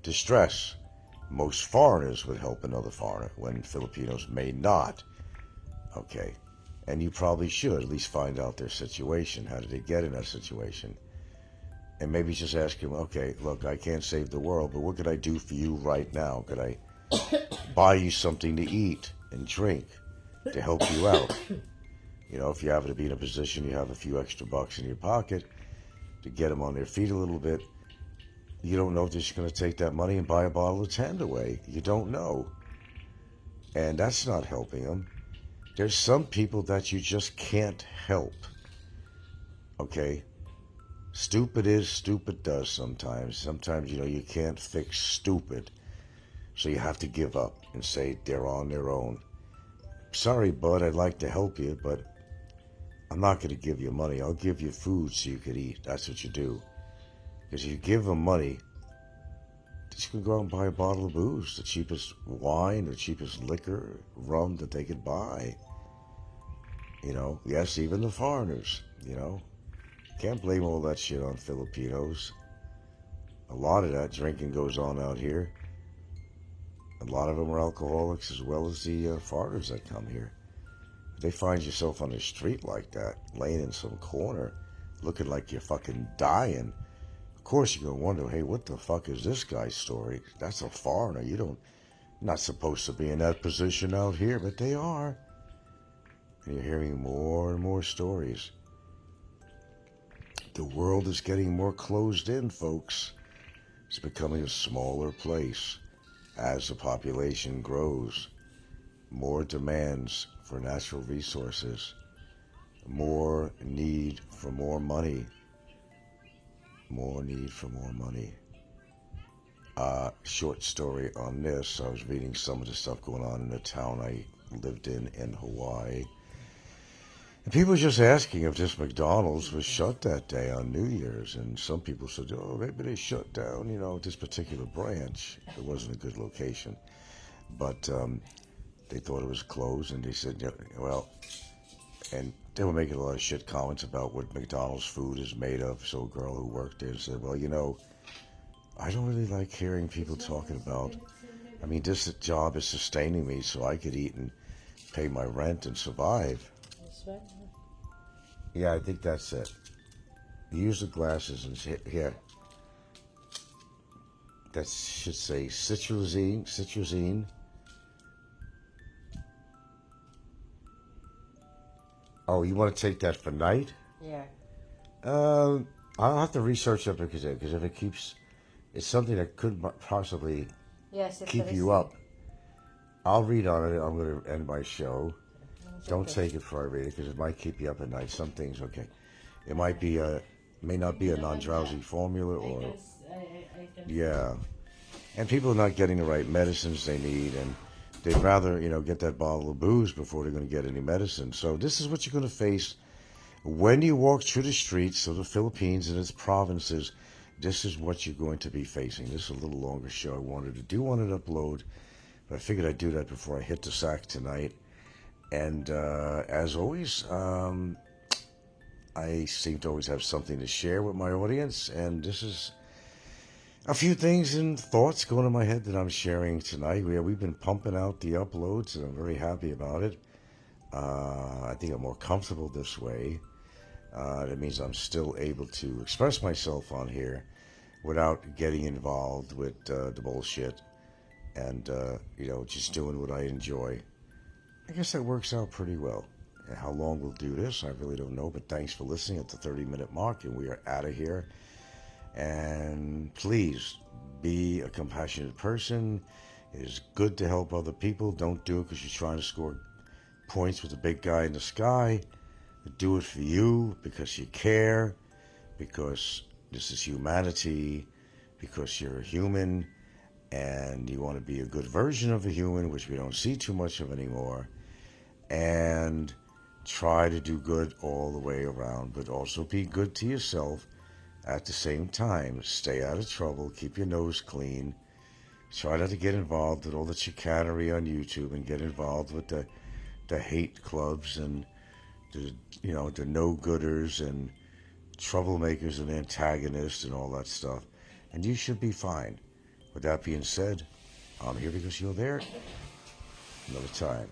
distress. Most foreigners would help another foreigner when Filipinos may not. Okay, and you probably should at least find out their situation. How did they get in that situation? And maybe just ask him, okay, look, I can't save the world, but what could I do for you right now? Could I buy you something to eat and drink to help you out? If you happen to be in a position, you have a few extra bucks in your pocket to get them on their feet a little bit. You don't know if they're just going to take that money and buy a bottle of Tand away. You don't know. And that's not helping them. There's some people that you just can't help. Okay? Stupid is, stupid does sometimes. Sometimes, you can't fix stupid. So you have to give up and say they're on their own. Sorry, bud, I'd like to help you, but I'm not going to give you money. I'll give you food so you could eat. That's what you do. Because if you give them money, they're just going to go out and buy a bottle of booze, the cheapest wine, the cheapest liquor, rum that they could buy. Yes, even the foreigners, Can't blame all that shit on Filipinos. A lot of that drinking goes on out here. A lot of them are alcoholics as well as the foreigners that come here. If they find yourself on the street like that, laying in some corner, looking like you're fucking dying, of course you're going to wonder, hey, what the fuck is this guy's story? That's a foreigner. You're not supposed to be in that position out here, but they are. And you're hearing more and more stories. The world is getting more closed in, folks. It's becoming a smaller place as the population grows. More demands for natural resources. More need for more money. More need for more money. Short story on this. I was reading some of the stuff going on in the town I lived in Hawaii. And people were just asking if this McDonald's was shut that day on New Year's. And some people said, oh, maybe they shut down, this particular branch. It wasn't a good location. But they thought it was closed. And they said, yeah, well, and they were making a lot of shit comments about what McDonald's food is made of. So a girl who worked there said, well, I don't really like hearing people talking about, this job is sustaining me so I could eat and pay my rent and survive. Yeah, I think that's it. Use the glasses and here. That should say citrazine. Oh, you want to take that for night? Yeah. I'll have to research it because if it keeps, it's something that could possibly keep you up. I'll read on it. I'm going to end my show. Don't take it before I read it because it might keep you up at night. Some things, okay. It might be may not be a non-drowsy formula or, yeah. And people are not getting the right medicines they need, and they'd rather, get that bottle of booze before they're going to get any medicine. So this is what you're going to face when you walk through the streets of the Philippines and its provinces. This is what you're going to be facing. This is a little longer show I wanted to do. Wanted to upload, but I figured I'd do that before I hit the sack tonight. And as always, I seem to always have something to share with my audience. And this is a few things and thoughts going in my head that I'm sharing tonight. We've been pumping out the uploads, and I'm very happy about it. I think I'm more comfortable this way. That means I'm still able to express myself on here without getting involved with the bullshit and, just doing what I enjoy. I guess that works out pretty well. And how long we'll do this, I really don't know, but thanks for listening at the 30-minute mark, and we are out of here. And please be a compassionate person. It is good to help other people. Don't do it because you're trying to score points with the big guy in the sky. Do it for you because you care, because this is humanity, because you're a human and you want to be a good version of a human, which we don't see too much of anymore. And try to do good all the way around, but also be good to yourself at the same time. Stay out of trouble, keep your nose clean, try not to get involved with all the chicanery on YouTube and get involved with the hate clubs and the no-gooders and troublemakers and antagonists and all that stuff, and you should be fine. With that being said, I'm here because you're there. Another time.